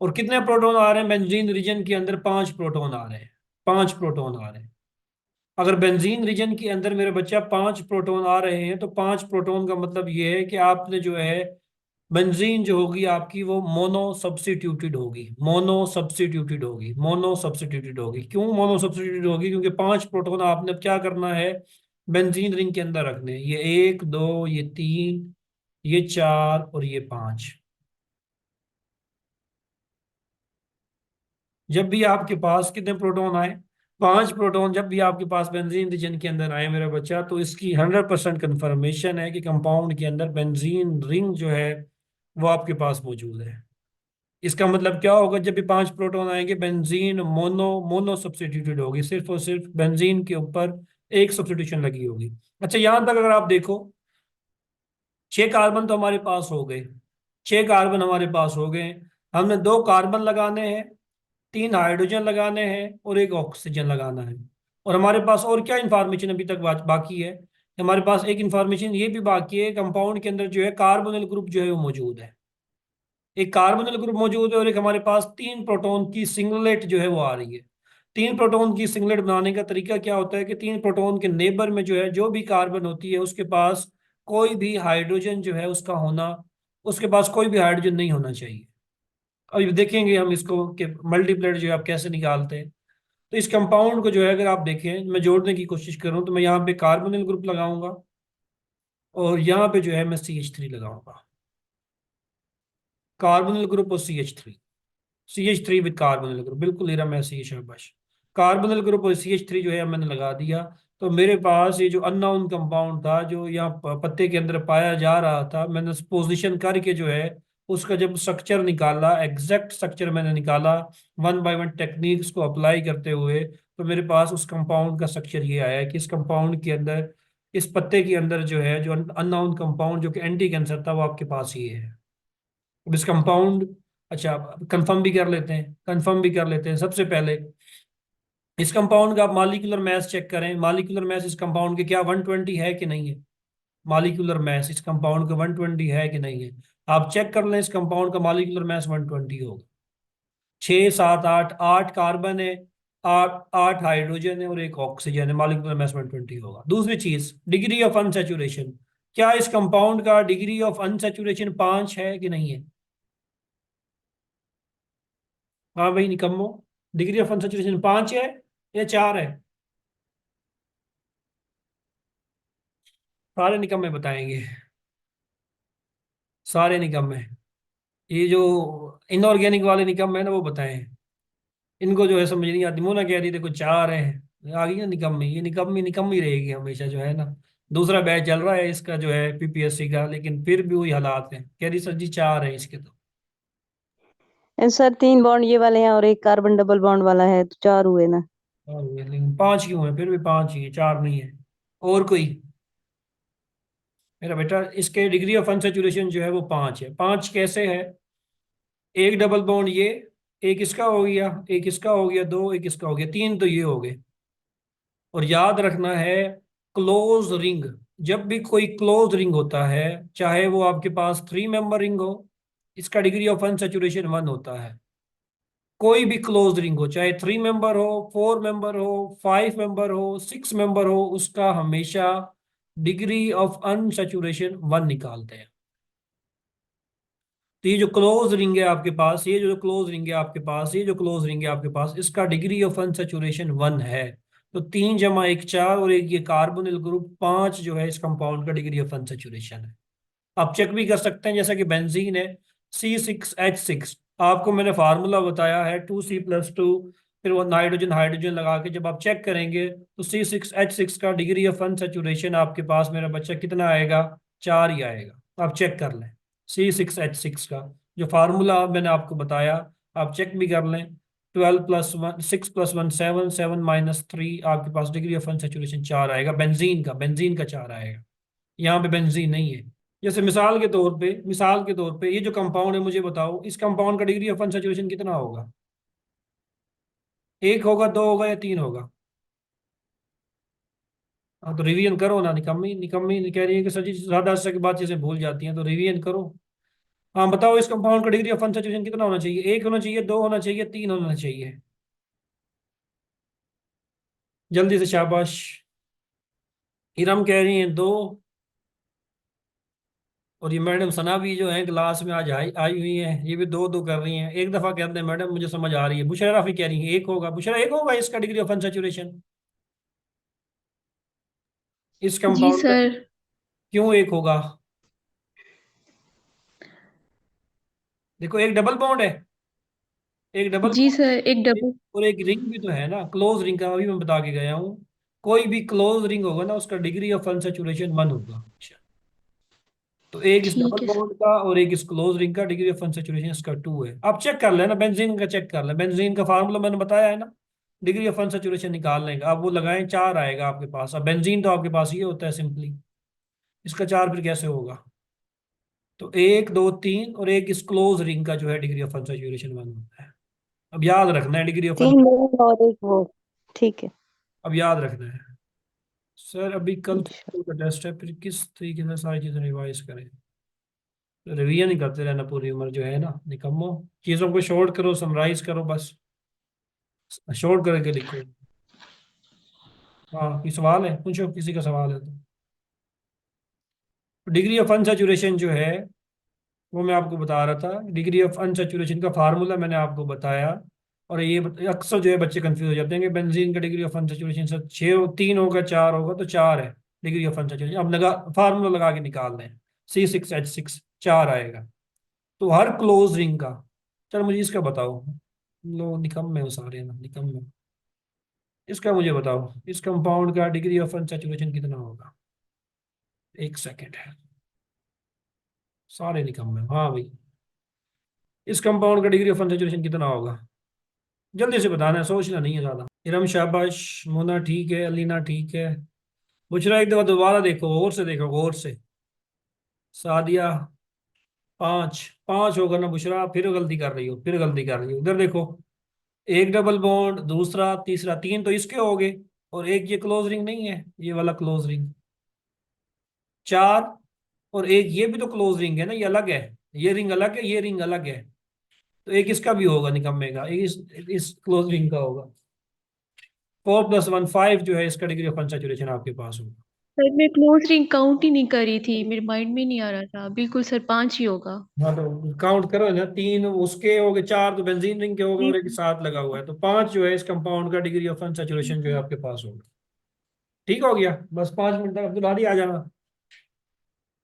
और कितने प्रोटॉन आ रहे हैं बेंजीन रीजन के अंदर? 5 प्रोटॉन आ रहे हैं। 5 प्रोटॉन आ रहे हैं। अगर बेंजीन रीजन के अंदर मेरे बच्चा 5 प्रोटॉन आ रहे हैं, तो 5 प्रोटॉन का मतलब ये है कि आपने जो है बेंजीन जो होगी आपकी वो मोनो सब्स्टिट्यूटेड होगी। मोनो सब्स्टिट्यूटेड होगी। मोनो सब्स्टिट्यूटेड होगी। क्यों मोनो सब्स्टिट्यूटेड होगी? क्योंकि 5 प्रोटॉन आपने अब क्या करना है, बेंजीन रिंग के अंदर रखने हैं। ये 1 2, ये 3, ये 4 और ये 5। जब भी आपके पास कितने प्रोटॉन आए, 5 प्रोटॉन जब भी आपके पास बेंजीन रीजन के अंदर आए मेरा बच्चा, तो इसकी 100% कंफर्मेशन है कि कंपाउंड के अंदर बेंजीन रिंग जो है वो आपके पास मौजूद है। इसका मतलब क्या होगा, जब भी 5 प्रोटॉन आएंगे, बेंजीन मोनो मोनो सब्स्टिट्यूटेड होगी। सिर्फ और सिर्फ बेंजीन के ऊपर एक सब्स्टिट्यूशन लगी होगी। अच्छा, यहां तक अगर आप देखो, 6 कार्बन तो हमारे पास हो गए। 6 कार्बन हमारे पास हो गए। हमने 2 कार्बन लगाने हैं, 3 हाइड्रोजन लगाने हैं और एक ऑक्सीजन लगाना है। और हमारे पास और क्या इंफॉर्मेशन अभी तक बाकी है? हमारे पास एक इंफॉर्मेशन ये भी बाकी है, कंपाउंड के अंदर जो है कार्बोनिल ग्रुप जो है वो मौजूद है। एक कार्बोनिल ग्रुप मौजूद है और एक हमारे पास 3 प्रोटॉन की सिंगलेट जो है वो आ रही है। 3 प्रोटॉन की सिंगलेट बनाने का तरीका क्या होता है कि 3 प्रोटॉन के नेबर में जो है जो भी कार्बन होती है उसके पास कोई भी हाइड्रोजन जो है उसका होना, उसके पास कोई भी हाइड्रोजन नहीं होना चाहिए। अभी देखेंगे हम इसको कि मल्टीप्लेट जो है आप कैसे निकालते हैं। तो इस कंपाउंड को जो है अगर आप देखें, मैं जोड़ने की कोशिश करूं, तो मैं यहाँ पे कार्बोनिल ग्रुप लगाऊंगा और यहाँ पे जो है मैं CH3 लगाऊंगा। कार्बोनिल ग्रुप और CH3 विद कार्बोनिल ग्रुप, बिल्कुल हीरा मैं सी शाबाश। कार्बोनिल ग्रुप और CH3 जो है मैंने लगा दिया। तो मेरे पास ये जो अननोन कंपाउंड था जो यहाँ पत्ते के अंदर पाया जा रहा था, मैंने पोजीशन करके जो है उसका जब स्ट्रक्चर निकाला, एग्जैक्ट स्ट्रक्चर मैंने निकाला 1 बाय 1 टेक्निक्स को अप्लाई करते हुए, तो मेरे पास उस कंपाउंड का स्ट्रक्चर ये आया कि इस कंपाउंड के अंदर, इस पत्ते के अंदर जो है, जो अननोन कंपाउंड जो कि एंटी कैंसर था, वो आपके पास ये है। अब इस कंपाउंड, अच्छा कंफर्म भी कर लेते हैं, कंफर्म भी कर लेते हैं सबसे पहले। इस कंपाउंड का आप मालिकुलर मास चेक करें। मालिकुलर मास इस कंपाउंड के क्या 120 है कि नहीं है? मालिकुलर मास इस कंपाउंड का 120 है कि नहीं है? आप चेक कर लें, इस कंपाउंड का मालिकुलर मास 120 होगा। 6 7 8, 8 कार्बन है, 8 8 हाइड्रोजन है और एक ऑक्सीजन है, मालिकुलर मास 120 होगा। दूसरी चीज, डिग्री ऑफ अनसेचुरेशन। क्या इस कंपाउंड का डिग्री ऑफ अनसेचुरेशन 5 है कि नहीं है? हाँ भाई निकम्मो, डिग्री ऑफ अनसेचुरेशन 5 है या 4 है? सारे निकम्मे बताएंगे। सारे निकम्मे। ये जो इनऑर्गेनिक वाले निकम्मे है ना, वो बताएं। इनको जो है समझ नहीं आती। मोना कह रही देखो 4 है, आ गई ना निकम्मी। ये निकम्मी निकम्मी रहेगी हमेशा जो है ना। दूसरा बैच चल रहा है इसका जो है PPSC का, लेकिन फिर भी वही हालात है, कह रही सर जी 4 है इसके तो। सर 3 बॉन्ड ये वाले हैं और एक कार्बन डबल बॉन्ड वाला है, तो 4 हुए ना। और ये लेकिन 5 क्यों है? फिर भी 5 ही है, 4 नहीं है। और कोई? मेरा बेटा इसके डिग्री ऑफ अनसेचुरेशन जो है वो 5 है। 5 कैसे है? एक डबल बॉन्ड ये, एक इसका हो गया, एक इसका हो गया, 2 एक इसका हो गया, 3 तो ये हो गए। और याद रखना है, क्लोज रिंग, जब भी कोई क्लोज रिंग होता है, चाहे वो आपके पास 3 मेंबर रिंग हो, इसका डिग्री ऑफ अनसेचुरेशन 1 होता है। कोई भी क्लोज रिंग हो, चाहे 3 मेंबर हो, 4 मेंबर हो, 5 मेंबर हो, 6 मेंबर हो, उसका हमेशा डिग्री ऑफ अनसेचुरेशन 1 निकालते हैं। तो ये जो क्लोज रिंग है आपके पास, ये जो क्लोज रिंग है आपके पास, ये जो क्लोज रिंग है आपके पास, इसका डिग्री ऑफ अनसेचुरेशन 1 है। तो 3 जमा 1 4, और एक ये कार्बोनिल ग्रुप 5 जो है इस कंपाउंड का डिग्री ऑफ अनसेचुरेशन है। आप चेक भी कर सकते हैं, जैसा कि बेंजीन है C6H6, आपको मैंने फार्मूला बताया है 2C+2, फिर वो नाइट्रोजन हाइड्रोजन लगा के जब आप चेक करेंगे तो C6H6 का डिग्री ऑफ अनसेचुरेशन आपके पास मेरा बच्चा कितना आएगा, 4 ही आएगा। आप चेक कर लें C6H6 का जो फार्मूला मैंने आपको बताया, आप चेक भी कर लें। 12+1 6+1 7, 7 - 3, आपके पास डिग्री ऑफ अनसेचुरेशन 4 आएगा। बेंजीन का 4 आएगा, यहाँ पे बेंजीन नहीं है। जैसे मिसाल के तौर पे ये जो कंपाउंड है, मुझे बताओ इस कंपाउंड का डिग्री ऑफ अनसैचुरेशन कितना होगा? 1 होगा, 2 होगा, या 3 होगा? हाँ तो रिवीजन करो ना, निकम्मी निकम्मी कह रही है कि सर जी ज्यादा से बात चीजें भूल जाती हैं, तो रिवीजन करो। हाँ बताओ इस कंपाउंड का डिग्री ऑफ अनसैचुरेशन कितना होना चाहिए? 1 होना चाहिए, 2 होना चाहिए, 3 होना चाहिए? जल्दी से शाबाश। इरम कह रही हैं 2, और ये मैडम सना भी जो है क्लास में आज आई आई हुई है, ये भी 2 2 कर रही हैं। एक दफा कहते हैं मैडम मुझे समझ आ रही है। बुशरा भी कह रही है 1 होगा। बुशरा 1 होगा इसका डिग्री ऑफ अनसैचुरेशन इस जी कंपाउंड का? सर। क्यों 1 होगा? देखो एक डबल बॉन्ड है, एक डबल जी बॉन्ड सर, एक है, डबल। और एक रिंग भी तो है ना, क्लोज रिंग का अभी मैं बता के गया हूँ। कोई भी क्लोज रिंग होगा ना, उसका डिग्री ऑफ अनसैचुरेशन 1 होगा। अच्छा, तो एक इस डबल ठीक है सर। बॉन्ड का और एक इस क्लोज रिंग का डिग्री ऑफ अनसैचुरेशन इसका 2 है। आप चेक कर लेना, बेंजीन का चेक कर लें, बेंजीन का फार्मूला मैंने बताया है ना, डिग्री ऑफ अनसैचुरेशन निकालने का। आप वो लगाएं, 4 आएगा आपके पास। अब बेंजीन तो आपके पास ये होता है सिंपली, इसका 4 फिर कैसे होगा? तो 1 2 3, और एक इस क्लोज रिंग का जो है डिग्री ऑफ अनसैचुरेशन 1 होता है। अब याद रखना है डिग्री ऑफ 3 और एक वो। ठीक है। अब याद रखना है। सर अभी कल अच्छा। का टेस्ट है, फिर किस तरीके से सारी चीजें रिवाइज करें? रिवीजन ही करते रहना पूरी उम्र जो है ना, निकम्मो। चीजों को शॉर्ट करो, समराइज करो बस, शॉर्ट करके लिखो। हाँ कोई सवाल है? पूछो, किसी का सवाल है तो। डिग्री ऑफ अनसैचुरेशन जो है वो मैं आपको बता रहा था, डिग्री ऑफ अनसैचुरेशन का फार्मूला मैंने आपको बताया। और ये अक्सर जो है बच्चे कंफ्यूज हो जाते हैं कि बेंजीन का डिग्री ऑफ अनसैचुरेशन सर 6 3 होगा, 4 होगा, तो 4 है डिग्री ऑफ अनसैचुरेशन। अब लगा फार्मूला लगा के निकाल दें, C6H6 4 आएगा। तो हर क्लोज रिंग का, चल मुझे इसका बताओ, लो निकम्मे हो सारे ना, निकम्मे। इसका मुझे बताओ, इस कंपाउंड का डिग्री ऑफ अनसैचुरेशन कितना होगा? एक सेकेंड है, सारे निकम्मे। हाँ भाई, इस कंपाउंड का डिग्री ऑफ अनसैचुरेशन कितना होगा? जल्दी से बताना है, सोचना नहीं है ज्यादा। इरम शाबाश, मोना ठीक है, अलीना ठीक है। बुशरा एक दफा दोबारा देखो, गौर से देखो, गौर से। सादिया 5 5 होगा ना बुशरा? फिर गलती कर रही हो, फिर गलती कर रही हो। इधर देखो, एक डबल बॉन्ड, दूसरा, तीसरा, 3 तो इसके हो गए, और एक ये क्लोज रिंग नहीं है, ये वाला क्लोज रिंग। 4, और एक ये भी तो क्लोज रिंग है ना, ये अलग है। ये रिंग अलग है, ये रिंग अलग है। तो एक इसका भी होगा निकम्मे का, एक इस क्लोज रिंग का होगा। 4+1 5 जो है इसका डिग्री ऑफ अनसैचुरेशन आपके पास होगा। सर मैं क्लोज रिंग काउंट ही नहीं करी थी, मेरे माइंड में नहीं आ रहा था। बिल्कुल सर, 5 ही होगा। हाँ तो काउंट करो ना, 3 उसके हो गए, 4 तो बेंजीन रिंग के हो गए, जी और एक साथ लगा हुआ है, तो 5 जो है इस कंपाउंड का डिग्री ऑफ अनसैचुरेशन जो है आपके पास होगा। ठीक हो गया? बस 5 मिनट तक अब्दुल हादी आ जाना।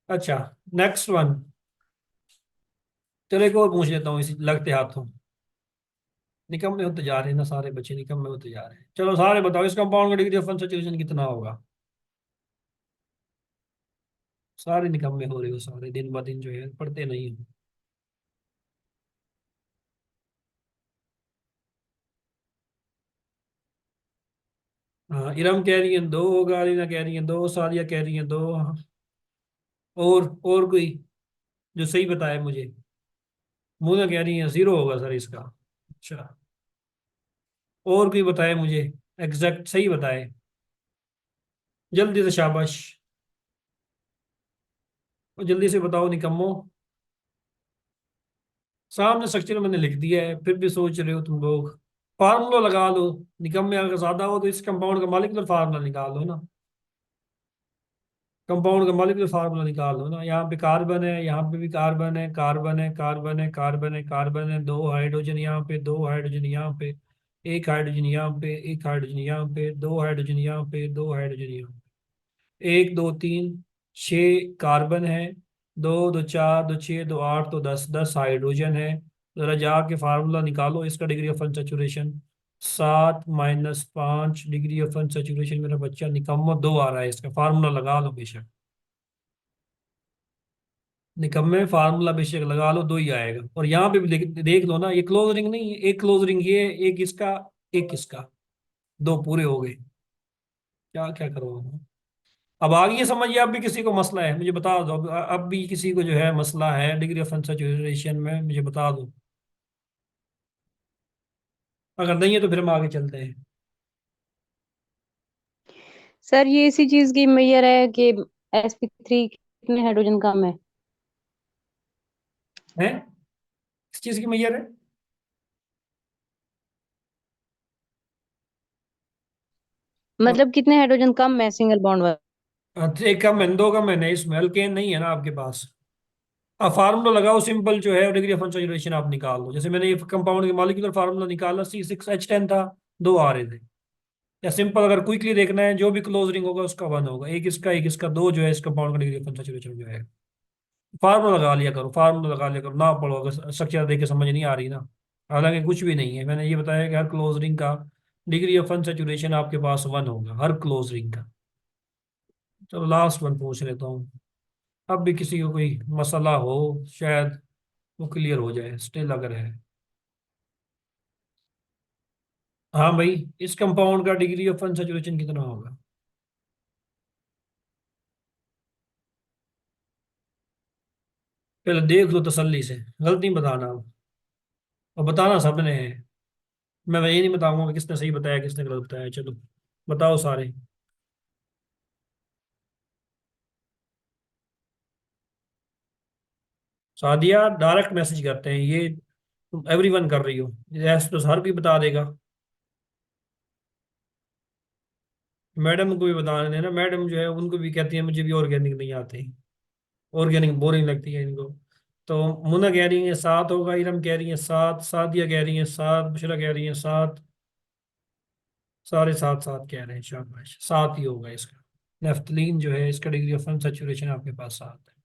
अच्छा, नेक्स्ट वन। चलो एक और पूछ लेता हूँ इसी लगते हाथों। निकम्मे होते जा रहे हैं ना सारे बच्चे, निकम्मे होते जा रहे हैं। चलो सारे बताओ इस कंपाउंड का डिग्री ऑफ अनसैचुरेशन कितना होगा? सारे निकम्मे हो रहे हो, सारे दिन ब दिन जो है पढ़ते नहीं हो। हाँ इरम कह रही है 2 होगा, अलीना कह रही है 2, सादिया कह रही है 2। और कोई जो सही बताए मुझे? मोना कह रही है 0 होगा सर इसका। अच्छा, और कोई बताए मुझे, एग्जैक्ट सही बताए, जल्दी से शाबाश। और जल्दी से बताओ निकम्मो। सामने स्ट्रक्चर मैंने लिख दिया है, फिर भी सोच रहे हो तुम लोग। फार्मूला लगा लो, निकम्मे अगर ज्यादा हो तो इस कंपाउंड का मॉलिक्यूलर फार्मूला निकाल लो ना। कंपाउंड का मॉलिक्यूलर फार्मूला निकाल लो ना। यहाँ पे कार्बन है, यहाँ पे भी कार्बन है, कार्बन है, कार्बन है, कार्बन है, कार्बन है, 2 हाइड्रोजन यहाँ पे, 2 हाइड्रोजन यहाँ पे। एक हाइड्रोजन यहाँ पे, एक हाइड्रोजन यहाँ पे, दो हाइड्रोजन यहाँ पे, दो हाइड्रोजन यहाँ पे, एक दो तीन, छः कार्बन है, दो दो चार, दो छः, दो आठ, दो दस, 10 हाइड्रोजन है। जरा जाके फार्मूला निकालो इसका, degree of unsaturation. 7 - 5 degree of unsaturation, मेरा बच्चा निकम्मा 2 आ रहा है, इसका फार्मूला लगा लो बेशक। निकम्मे फार्मूला बेशक लगा लो, 2 ही आएगा। और यहाँ पे भी देख लो ना, ये क्लोज रिंग नहीं है, एक क्लोज रिंग ये, एक इसका, एक इसका, 2 पूरे हो गए। क्या क्या करोगे? अब आ गई समझिए, अब भी किसी को मसला है मुझे बता दो, अब भी किसी को जो है मसला है डिग्री ऑफ अनसैचुरेशन में, मुझे बता दो। अगर नहीं है तो फिर हम आगे चलते हैं। सर ये इसी चीज की मैयर है कि sp3 कितने हाइड्रोजन कम है। हैं? किस चीज की मैयर है? मतलब कितने हाइड्रोजन कम है सिंगल बॉन्ड वाला। तो एक कम है, 2 कम है, नहीं इसमें अल्केन नहीं है ना आपके पास। अब फार्मूला लगाओ सिंपल जो है, डिग्री ऑफ अनसैचुरेशन आप निकाल लो। जैसे मैंने ये कंपाउंड के मॉलिक्यूलर फार्मूला निकाला, C6H10 था, 2 आ रहे थे। या सिंपल अगर क्विकली देखना है, जो भी क्लोज रिंग होगा उसका 1 होगा, एक इसका, एक इसका, 2 जो है इस कंपाउंड का डिग्री ऑफ अनसैचुरेशन जो है। फार्मूला लगा लिया करो, फार्मूला लगा लिया करो, ना पढ़ो अगर स्ट्रक्चर देख के समझ नहीं आ रही ना। हालांकि कुछ भी नहीं है, मैंने ये बताया कि हर क्लोज रिंग का डिग्री ऑफ अनसैचुरेशन आपके पास 1 होगा, हर क्लोज रिंग का। चलो लास्ट वन पूछ लेता हूँ, अब भी किसी को कोई मसला हो शायद वो क्लियर हो जाए स्टिल अगर है। हाँ भाई, इस कंपाउंड का डिग्री ऑफ अनसैचुरेशन कितना होगा? पहले देख लो तसल्ली से, गलती बताना अब। और बताना सबने है, मैं ये नहीं बताऊंगा कि किसने सही बताया किसने गलत बताया। चलो बताओ सारे। सादिया डायरेक्ट मैसेज करते हैं ये, तुम एवरीवन कर रही हो, यस तो हर कोई बता देगा। मैडम को भी बताने देना, मैडम जो है उनको भी कहती है मुझे भी ऑर्गेनिक नहीं आते, ऑर्गेनिक बोरिंग लगती है इनको। तो मुन्ना कह रही है 7 होगा, इरम कह रही है 7, सादिया कह रही है 7, बुशरा कह रही है 7, सारे 7 7 कह रहे हैं, शाबाश 7 ही होगा इसका। नेफ्थलीन जो है इसका डिग्री ऑफ सैचुरेशन आपके पास 7 है।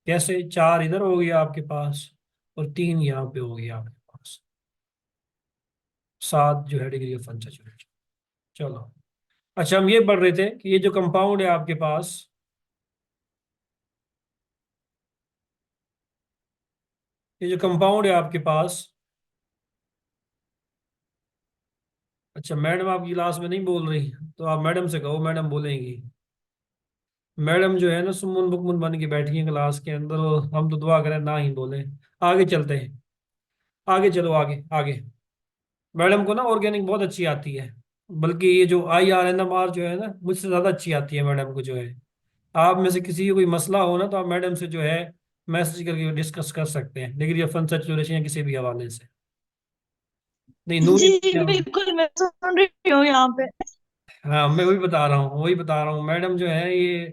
कैसे? 4 इधर हो गया आपके पास और 3 यहाँ पे हो गया आपके पास, 7 जो है डिग्री ऑफ सैचुरेशन। चलो, अच्छा हम ये पढ़ रहे थे कि ये जो कंपाउंड है आपके पास, ये जो कंपाउंड है आपके पास। अच्छा मैडम आपकी क्लास में नहीं बोल रही, तो आप मैडम से कहो, मैडम बोलेंगी। मैडम जो है ना सुमुन बुकमुन बन के बैठी है क्लास के अंदर, और हम तो दुआ करें ना ही बोले। आगे चलते हैं, आगे चलो, आगे आगे। मैडम को ना ऑर्गेनिक बहुत अच्छी आती है, बल्कि ये जो IRNMR जो है ना मुझसे ज़्यादा अच्छी आती है मैडम को जो है। आप में से किसी को कोई मसला हो ना, तो आप मैडम से जो है मैसेज करके डिस्कस कर सकते हैं, डिग्री ऑफ अनसैचुरेशन या किसी भी हवाले से। नहीं नूरी, जी बिल्कुल, मैं सुन रही हूँ यहाँ पे। हाँ मैं वही बता रहा हूँ, वही बता रहा हूँ। मैडम जो है ये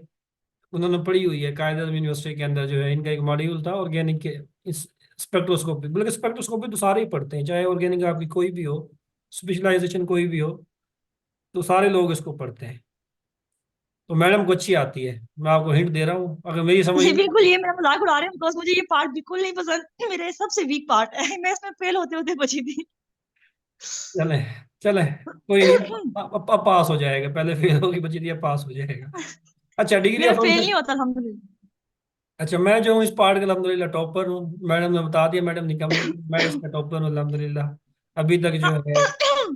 उन्होंने पढ़ी हुई है, कायदे आज़म यूनिवर्सिटी के अंदर जो है इनका एक मॉड्यूल था ऑर्गेनिक के, इस स्पेक्ट्रोस्कोपी, बल्कि स्पेक्ट्रोस्कोपी तो सारे ही पढ़ते हैं, चाहे ऑर्गेनिक आपकी कोई भी हो, स्पेशलाइजेशन कोई भी हो, तो सारे लोग इसको पढ़ते हैं। तो मैडम को अच्छी आती है, मैं आपको हिंट दे रहा हूँ, अगर मेरी समझ जी में। बिल्कुल, ये मेरा मजाक उड़ा रहे हैं बिकॉज मुझे ये पार्ट बिल्कुल नहीं पसंद। मेरे सबसे वीक पार्ट है, मैं इसमें फेल होते होते बची थी। चले, चले, कोई नहीं, अब पास हो जाएगा, पहले फेल होगी बची थी, अब पास हो जाएगा। अच्छा डिग्री मेरा ऑफ, फेल नहीं होता अल्हम्दुलिल्लाह। अच्छा मैं जो हूँ इस पार्ट का अल्हम्दुलिल्लाह टॉपर हूँ, मैडम ने बता दिया, मैडम निकम्मी, मैं इसका टॉपर हूँ अल्हम्दुलिल्लाह। अभी तक जो है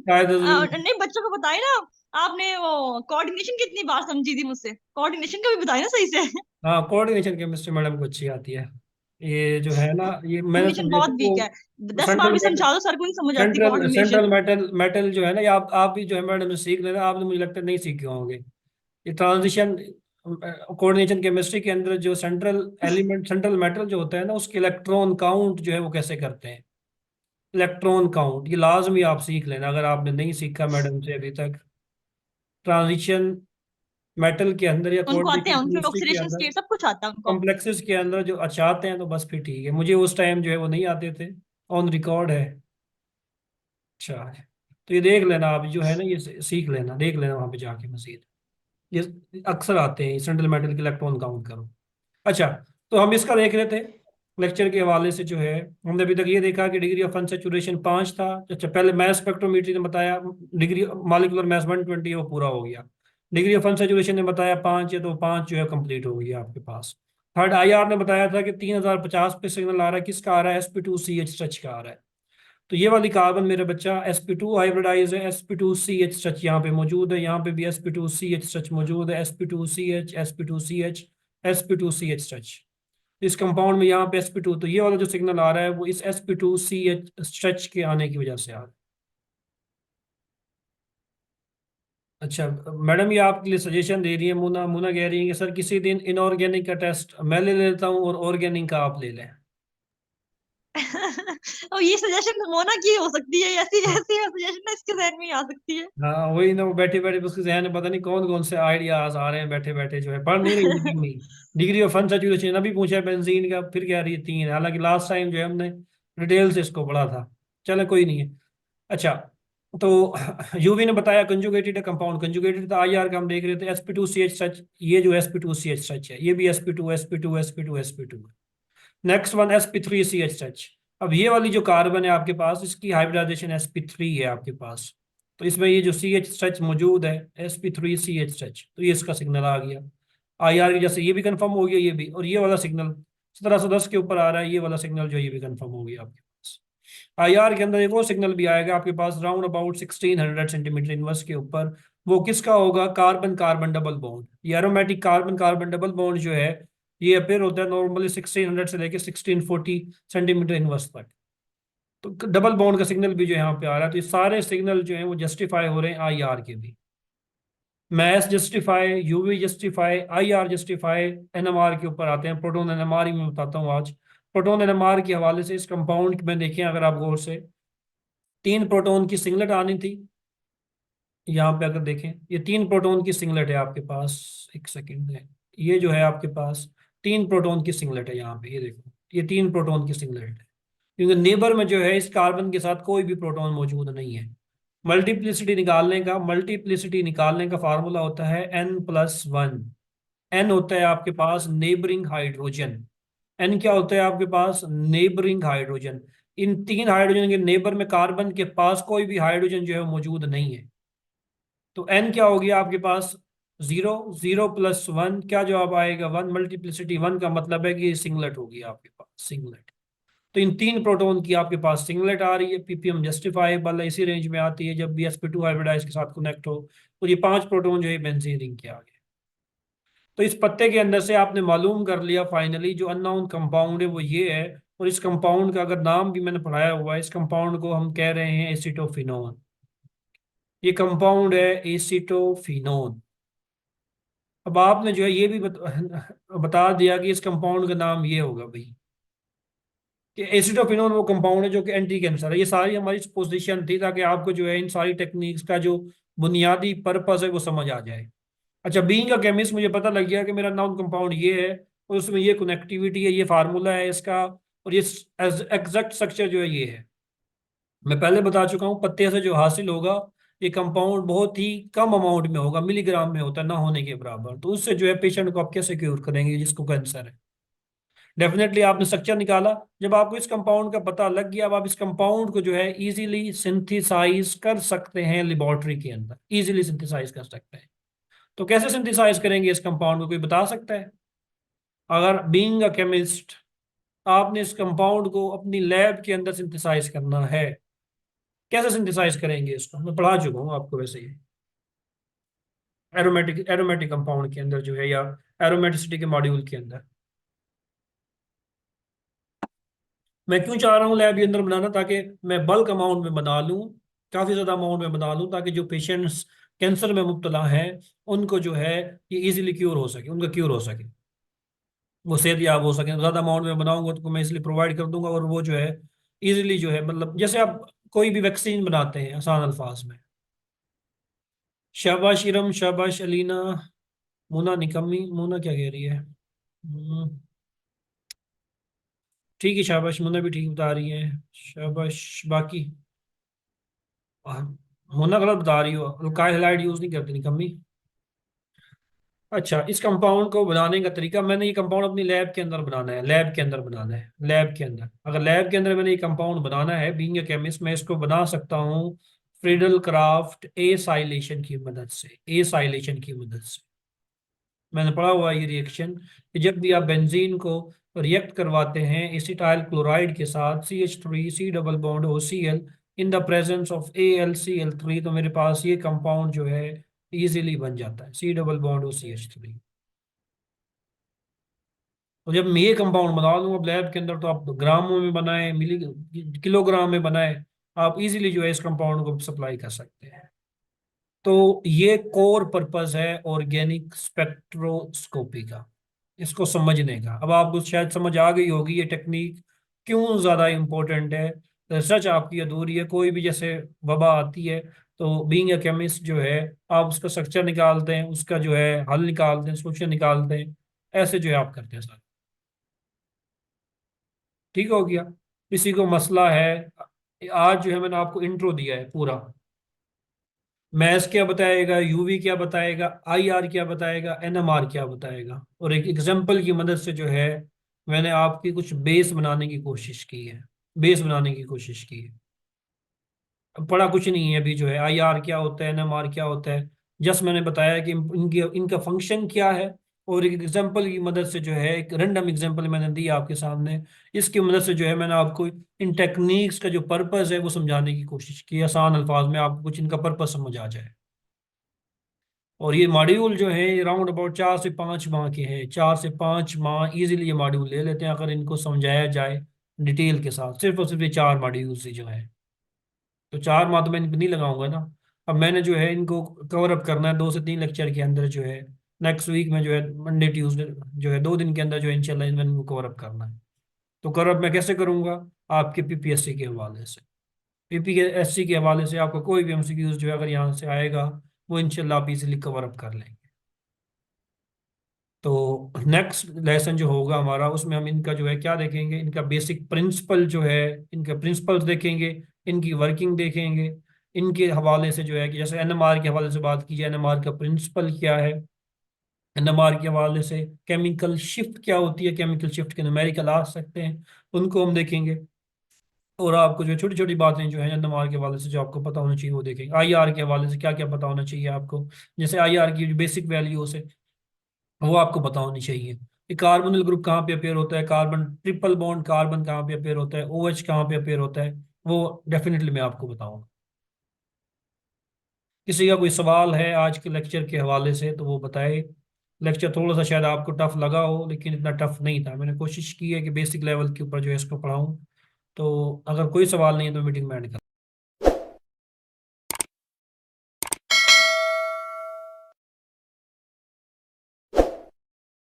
शायद। नहीं, बच्चों को बताए ना आपने, वो कोऑर्डिनेशन कितनी बार समझी थी मुझसे, कोऑर्डिनेशन का भी बताए ना सही से। हाँ कोऑर्डिनेशन केमिस्ट्री मैडम को अच्छी आती है। ये जो है ना, ये मैंने कोऑर्डिनेशन सब्जेक्ट बहुत वीक को है। 10 बार सेंट्रल भी मेटल, समझा दो सर को नहीं समझ आती central coordination. Central metal metal जो है ना, ये आप भी जो है मैडम से सीख लेना, आपने मुझे लगता है नहीं सीखे होंगे। ये ट्रांजिशन कोऑर्डिनेशन केमिस्ट्री के अंदर जो सेंट्रल एलिमेंट, सेंट्रल मेटल जो होता है ना, उसके इलेक्ट्रॉन काउंट जो है वो कैसे करते हैं, इलेक्ट्रॉन काउंट, ये लाजमी आप सीख लेना अगर आपने नहीं सीखा मैडम से अभी तक। ट्रांजिशन मेटल के अंदर या उनको आते कोऑर्डिनेशन हैं, उनके केमिस्ट्री के ऑक्सीडेशन अंदर स्टेट सब कुछ आता है उनको। कॉम्प्लेक्सेस के अंदर जो अचाते हैं, तो बस फिर ठीक है, मुझे उस टाइम जो है वो नहीं आते थे, ऑन रिकॉर्ड है। अच्छा, तो ये देख लेना आप जो है ना, ये सीख लेना, देख लेना वहां पे जाके मजीद। ये अक्सर आते हैं सेंट्रल मेटल के इलेक्ट्रॉन काउंट करो। अच्छा, तो हम इसका देख रहे थे लेक्चर के हवाले से जो है, हमने अभी तक ये देखा कि डिग्री ऑफ अनसैचुरेशन 5 था। अच्छा, पहले मास स्पेक्ट्रोमीट्री ने बताया डिग्री मॉलिक्यूलर मास 120 वो पूरा हो गया। डिग्री ऑफ अनसैचुरेशन ने बताया 5 है, तो 5 जो है कंप्लीट हो गया आपके पास। थर्ड IR ने बताया था कि 3050 पे सिग्नल आ रहा है, किसका आ रहा है? sp2CH स्ट्रच का आ रहा है। तो ये वाली कार्बन मेरे बच्चा sp2 हाइब्रिडाइज है, sp2CH स्ट्रच यहाँ पे मौजूद है, यहाँ पे भी sp2CH स्ट्रच मौजूद है, sp2CH sp2CH sp2CH स्ट्रच। इस कंपाउंड में यहाँ पे sp2, तो ये वाला जो सिग्नल आ रहा है वो इस sp2CH स्ट्रच के आने की वजह से आ रहा है। अच्छा मैडम, ये आपके लिए सजेशन दे रही है मुना, मुना कह रही है कि सर किसी दिन इनऑर्गेनिक का टेस्ट मैं ले लेता हूँ और ऑर्गेनिक का आप ले लें। और ये सजेशन मोना की हो सकती है, ऐसी ऐसी सजेशन इसके जहन में ही आ सकती है। हाँ वही ना, वो बैठे बैठे उसके जहन में पता नहीं कौन कौन से आइडियाज आ रहे हैं, बैठे बैठे जो है पढ़ नहीं रही मीटिंग में। डिग्री ऑफ अनसैचुरेशन अभी पूछा है बेंजीन का, फिर कह रही है 3 है, हालांकि लास्ट टाइम जो है हमने डिटेल से इसको पढ़ा था। चलो कोई नहीं है। अच्छा, तो यूवी ने बताया कंजुगेटेड कंपाउंड, कंजुगेटेड था IR का हम देख रहे थे sp2CH सच, ये जो sp2CH सच है ये भी sp2 sp2 sp2 sp2। Next one sp3CH सच। अब ये वाली जो कार्बन है आपके पास, इसकी हाइब्रिडाइजेशन sp3 है आपके पास, तो इसमें ये जो CH सच मौजूद है sp3CH सच, तो ये इसका सिग्नल आ गया। IR की जैसे ये भी कंफर्म हो गया, ये भी, और ये वाला सिग्नल 1710 के ऊपर आ रहा है, ये वाला सिग्नल जो है ये भी कंफर्म हो गया आपके पास। IR के अंदर एक और सिग्नल भी आएगा आपके पास राउंड अबाउट 1600 सेंटीमीटर इनवर्स के ऊपर, वो किसका होगा? Carbon carbon double bond. ये aromatic carbon carbon double bond जो है ये अपेयर होता है नॉर्मली 1600 से लेकर 1640 सेंटीमीटर इनवर्स तक। तो डबल बॉन्ड का सिग्नल भी जो यहाँ पे आ रहा है, तो ये सारे सिग्नल जो है वो जस्टिफाई हो रहे हैं IR के भी। Mass justify, UV justify, IR justify, NMR के ऊपर आते हैं। प्रोटॉन NMR ही मैं बताता हूँ आज। प्रोटॉन NMR के हवाले से इस कंपाउंड में देखें अगर आप गौर से, 3 प्रोटॉन की सिंगलेट आनी थी। यहाँ पे अगर देखें ये 3 प्रोटॉन की सिंगलेट है आपके पास, एक सेकेंड है, ये जो है आपके पास 3 प्रोटॉन की सिंगलेट है यहाँ पे, ये देखो ये 3 प्रोटॉन की सिंगलेट है, क्योंकि नेबर में जो है इस कार्बन के साथ कोई भी प्रोटॉन मौजूद नहीं है। मल्टीप्लिसिटी निकालने का फार्मूला होता है n+1। n होता है आपके पास नेबरिंग हाइड्रोजन। n क्या होता है आपके पास? Neighbouring hydrogen. इन 3 हाइड्रोजन के नेबर में कार्बन के पास कोई भी हाइड्रोजन जो है वो मौजूद नहीं है, तो n क्या हो गया आपके पास? 0। 0+1 क्या जवाब आएगा? 1। मल्टीप्लिसिटी 1 का मतलब है कि ये सिंगलेट होगी आपके पास, सिंगलेट। तो इन 3 प्रोटॉन की आपके पास सिंगलेट आ रही है, ppm जस्टिफाइबल है, इसी रेंज में आती है जब भी sp2 हाइब्रिडाइज के साथ कनेक्ट हो। तो ये 5 प्रोटॉन जो है बेंजीन रिंग के आ गए। तो इस पत्ते के अंदर से आपने मालूम कर लिया फाइनली जो अननोन कंपाउंड है वो ये है। और इस कंपाउंड का अगर नाम भी मैंने पढ़ाया हुआ है, इस कंपाउंड को हम कह रहे हैं एसिटोफिनोन। ये कंपाउंड है एसिटोफिनोन। अब आपने जो है ये भी बता दिया कि इस कंपाउंड का नाम ये होगा भाई, कि एसिटोफिनोन वो कंपाउंड है जो कि एंटी कैंसर है। ये सारी हमारी पोजीशन थी ताकि आपको जो है इन सारी टेक्निक्स का जो बुनियादी पर्पस है वो समझ आ जाए। अच्छा, बीइंग अ केमिस्ट मुझे पता लग गया कि मेरा नाउन कंपाउंड ये है और उसमें ये कनेक्टिविटी है, ये फार्मूला है इसका, और ये एग्जैक्ट स्ट्रक्चर जो है ये है। मैं पहले बता चुका हूँ पत्ते से जो हासिल होगा ये कंपाउंड बहुत ही कम अमाउंट में होगा, मिलीग्राम में होता है, ना होने के बराबर। तो उससे जो है पेशेंट को आप कैसे क्योर करेंगे जिसको कैंसर है? डेफिनेटली आपने स्ट्रक्चर निकाला, जब आपको इस कंपाउंड का पता लग गया अब आप इस कंपाउंड को जो है इजीली सिंथेसाइज कर सकते हैं, लेबोरेटरी के अंदर इजीली सिंथेसाइज कर सकते हैं। तो कैसे सिंथेसाइज करेंगे इस कंपाउंड को, कोई बता सकता है? अगर बीइंग अ केमिस्ट आपने इस कंपाउंड को अपनी लैब के अंदर सिंथेसाइज करना है, कैसे सिंथेसाइज करेंगे इसको? मैं पढ़ा चुका हूँ आपको वैसे ही, एरोमेटिक एरोमेटिक कंपाउंड के अंदर जो है, या एरोमेटिसिटी के मॉड्यूल के अंदर। मैं क्यों चाह रहा हूँ लैब के अंदर बनाना? ताकि मैं बल्क अमाउंट में बना लूँ, काफ़ी ज़्यादा अमाउंट में बना लूँ, ताकि जो पेशेंट्स कैंसर में मुब्तला हैं उनको जो है ये इजीली क्योर हो सके, उनका क्योर हो सके, वो सेहतयाब हो सके। ज़्यादा अमाउंट में बनाऊंगा तो मैं इसलिए प्रोवाइड कर दूंगा, और वो जो है इजीली जो है, मतलब जैसे आप कोई भी वैक्सीन बनाते हैं आसान अल्फाज में। शाबाश इरम, शाबाश अलीना। मुना निकम्मी, मुना क्या कह रही है? ठीक है, शाबाश, मुना भी ठीक बता रही है, शाबाश। बाकी होना गलत बता रही हो, अल्काइल हैलाइड यूज नहीं करती निकम्मी। अच्छा, इस कंपाउंड को बनाने का तरीका, मैंने ये कंपाउंड अपनी लैब के अंदर बनाना है, लैब के अंदर बनाना है, लैब के अंदर। अगर लैब के अंदर मैंने ये कंपाउंड बनाना है, बीइंग ए केमिस्ट, मैं इसको बना सकता हूँ फ्रीडल क्राफ्ट एसाइलेशन की मदद से, एसाइलेशन की मदद से। मैंने पढ़ा हुआ है ये रिएक्शन कि जब भी आप बेंजीन को रिएक्ट करवाते हैं एसिटाइल क्लोराइड के साथ CH3 C double bond OCl in the presence of AlCl3, तो मेरे पास ये कंपाउंड जो है इजीली बन जाता है, C डबल बॉन्ड OCH3। तो जब मैं ये कंपाउंड बना लूंगा अब लैब के अंदर, तो आप ग्रामों में बनाए, मिली किलोग्राम में बनाए, आप इजीली जो है इस कंपाउंड को सप्लाई कर सकते हैं। तो ये कोर पर्पस है ऑर्गेनिक स्पेक्ट्रोस्कोपी का, इसको समझने का। अब आपको शायद समझ आ गई होगी ये टेक्निक क्यों ज़्यादा इम्पोर्टेंट है। रिसर्च आपकी अधूरी है, कोई भी जैसे वबा आती है तो बीइंग ए केमिस्ट जो है आप उसका स्ट्रक्चर निकालते हैं, उसका जो है हल निकालते हैं, सोल्यूशन निकालते हैं, ऐसे जो है आप करते हैं सर। ठीक हो गया। किसी को मसला है, आज जो है मैंने आपको इंट्रो दिया है पूरा, मैथ्स क्या बताएगा, यूवी क्या बताएगा, IR क्या बताएगा, NMR क्या बताएगा, और एक एग्जांपल की मदद से जो है मैंने आपकी कुछ बेस बनाने की कोशिश की है, बेस बनाने की कोशिश की है। अब पढ़ा कुछ नहीं है अभी जो है, IR क्या होता है, NMR क्या होता है, जस्ट मैंने बताया कि इनकी इनका फंक्शन क्या है, और एक एग्जांपल की मदद से जो है, एक रैंडम एग्जांपल मैंने दी आपके सामने, इसकी मदद से जो है मैंने आपको इन टेक्निक्स का जो पर्पस है वो समझाने की कोशिश की, आसान अल्फाज में आपको कुछ इनका पर्पस समझ आ जाए। और ये मॉड्यूल जो है राउंड अबाउट 4 से 5 माह के हैं, 4 से 5 माह इजीली ये मॉड्यूल ले लेते हैं अगर इनको समझाया जाए डिटेल के साथ। सिर्फ और सिर्फ ये 4 मॉड्यूल ही जो है, तो 4 माह तो मैं इनको नहीं लगाऊंगा ना। अब मैंने जो है इनको कवर अप करना है 2 से 3 लेक्चर के अंदर जो है, नेक्स्ट वीक में जो है मंडे ट्यूसडे जो है 2 दिन के अंदर जो है इंशाल्लाह मैंने इनको कवर अप करना है। तो कवर अप मैं कैसे करूंगा, आपके PPSC के हवाले से, PPSC के हवाले से आपको कोई भी MCQs जो है अगर यहाँ से आएगा वो इंशाल्लाह आप इजीली कवर अप कर लेंगे। तो नेक्स्ट लेसन जो होगा हमारा उसमें हम इनका जो है क्या देखेंगे, इनका बेसिक प्रिंसिपल जो है, इनके प्रिंसिपल्स देखेंगे, इनकी वर्किंग देखेंगे, इनके हवाले से जो है कि जैसे NMR के हवाले से बात कीजिए, NMR का प्रिंसिपल क्या है, NMR के हवाले से केमिकल शिफ्ट क्या होती है, केमिकल शिफ्ट के न्यूमेरिकल आ सकते हैं, उनको हम देखेंगे। और आपको जो छोटी छोटी बातें जो है NMR के हवाले से जो आपको पता होना चाहिए वो देखेंगे। IR के हवाले से क्या क्या पता होना चाहिए आपको, जैसे IR की बेसिक वैल्यूज है वो आपको पता होनी चाहिए कि कार्बोनिल ग्रुप कहाँ पे अपेयर होता है, कार्बन ट्रिपल बॉन्ड कार्बन कहाँ पे अपेयर होता है, OH कहाँ पे अपेयर होता है, वो डेफिनेटली मैं आपको बताऊंगा। किसी का कोई सवाल है आज के लेक्चर के हवाले से तो वो बताए। लेक्चर थोड़ा सा शायद आपको टफ लगा हो लेकिन इतना टफ नहीं था, मैंने कोशिश की है कि बेसिक लेवल के ऊपर जो है इसको पढ़ाऊँ। तो अगर कोई सवाल नहीं है तो मीटिंग में एंड कर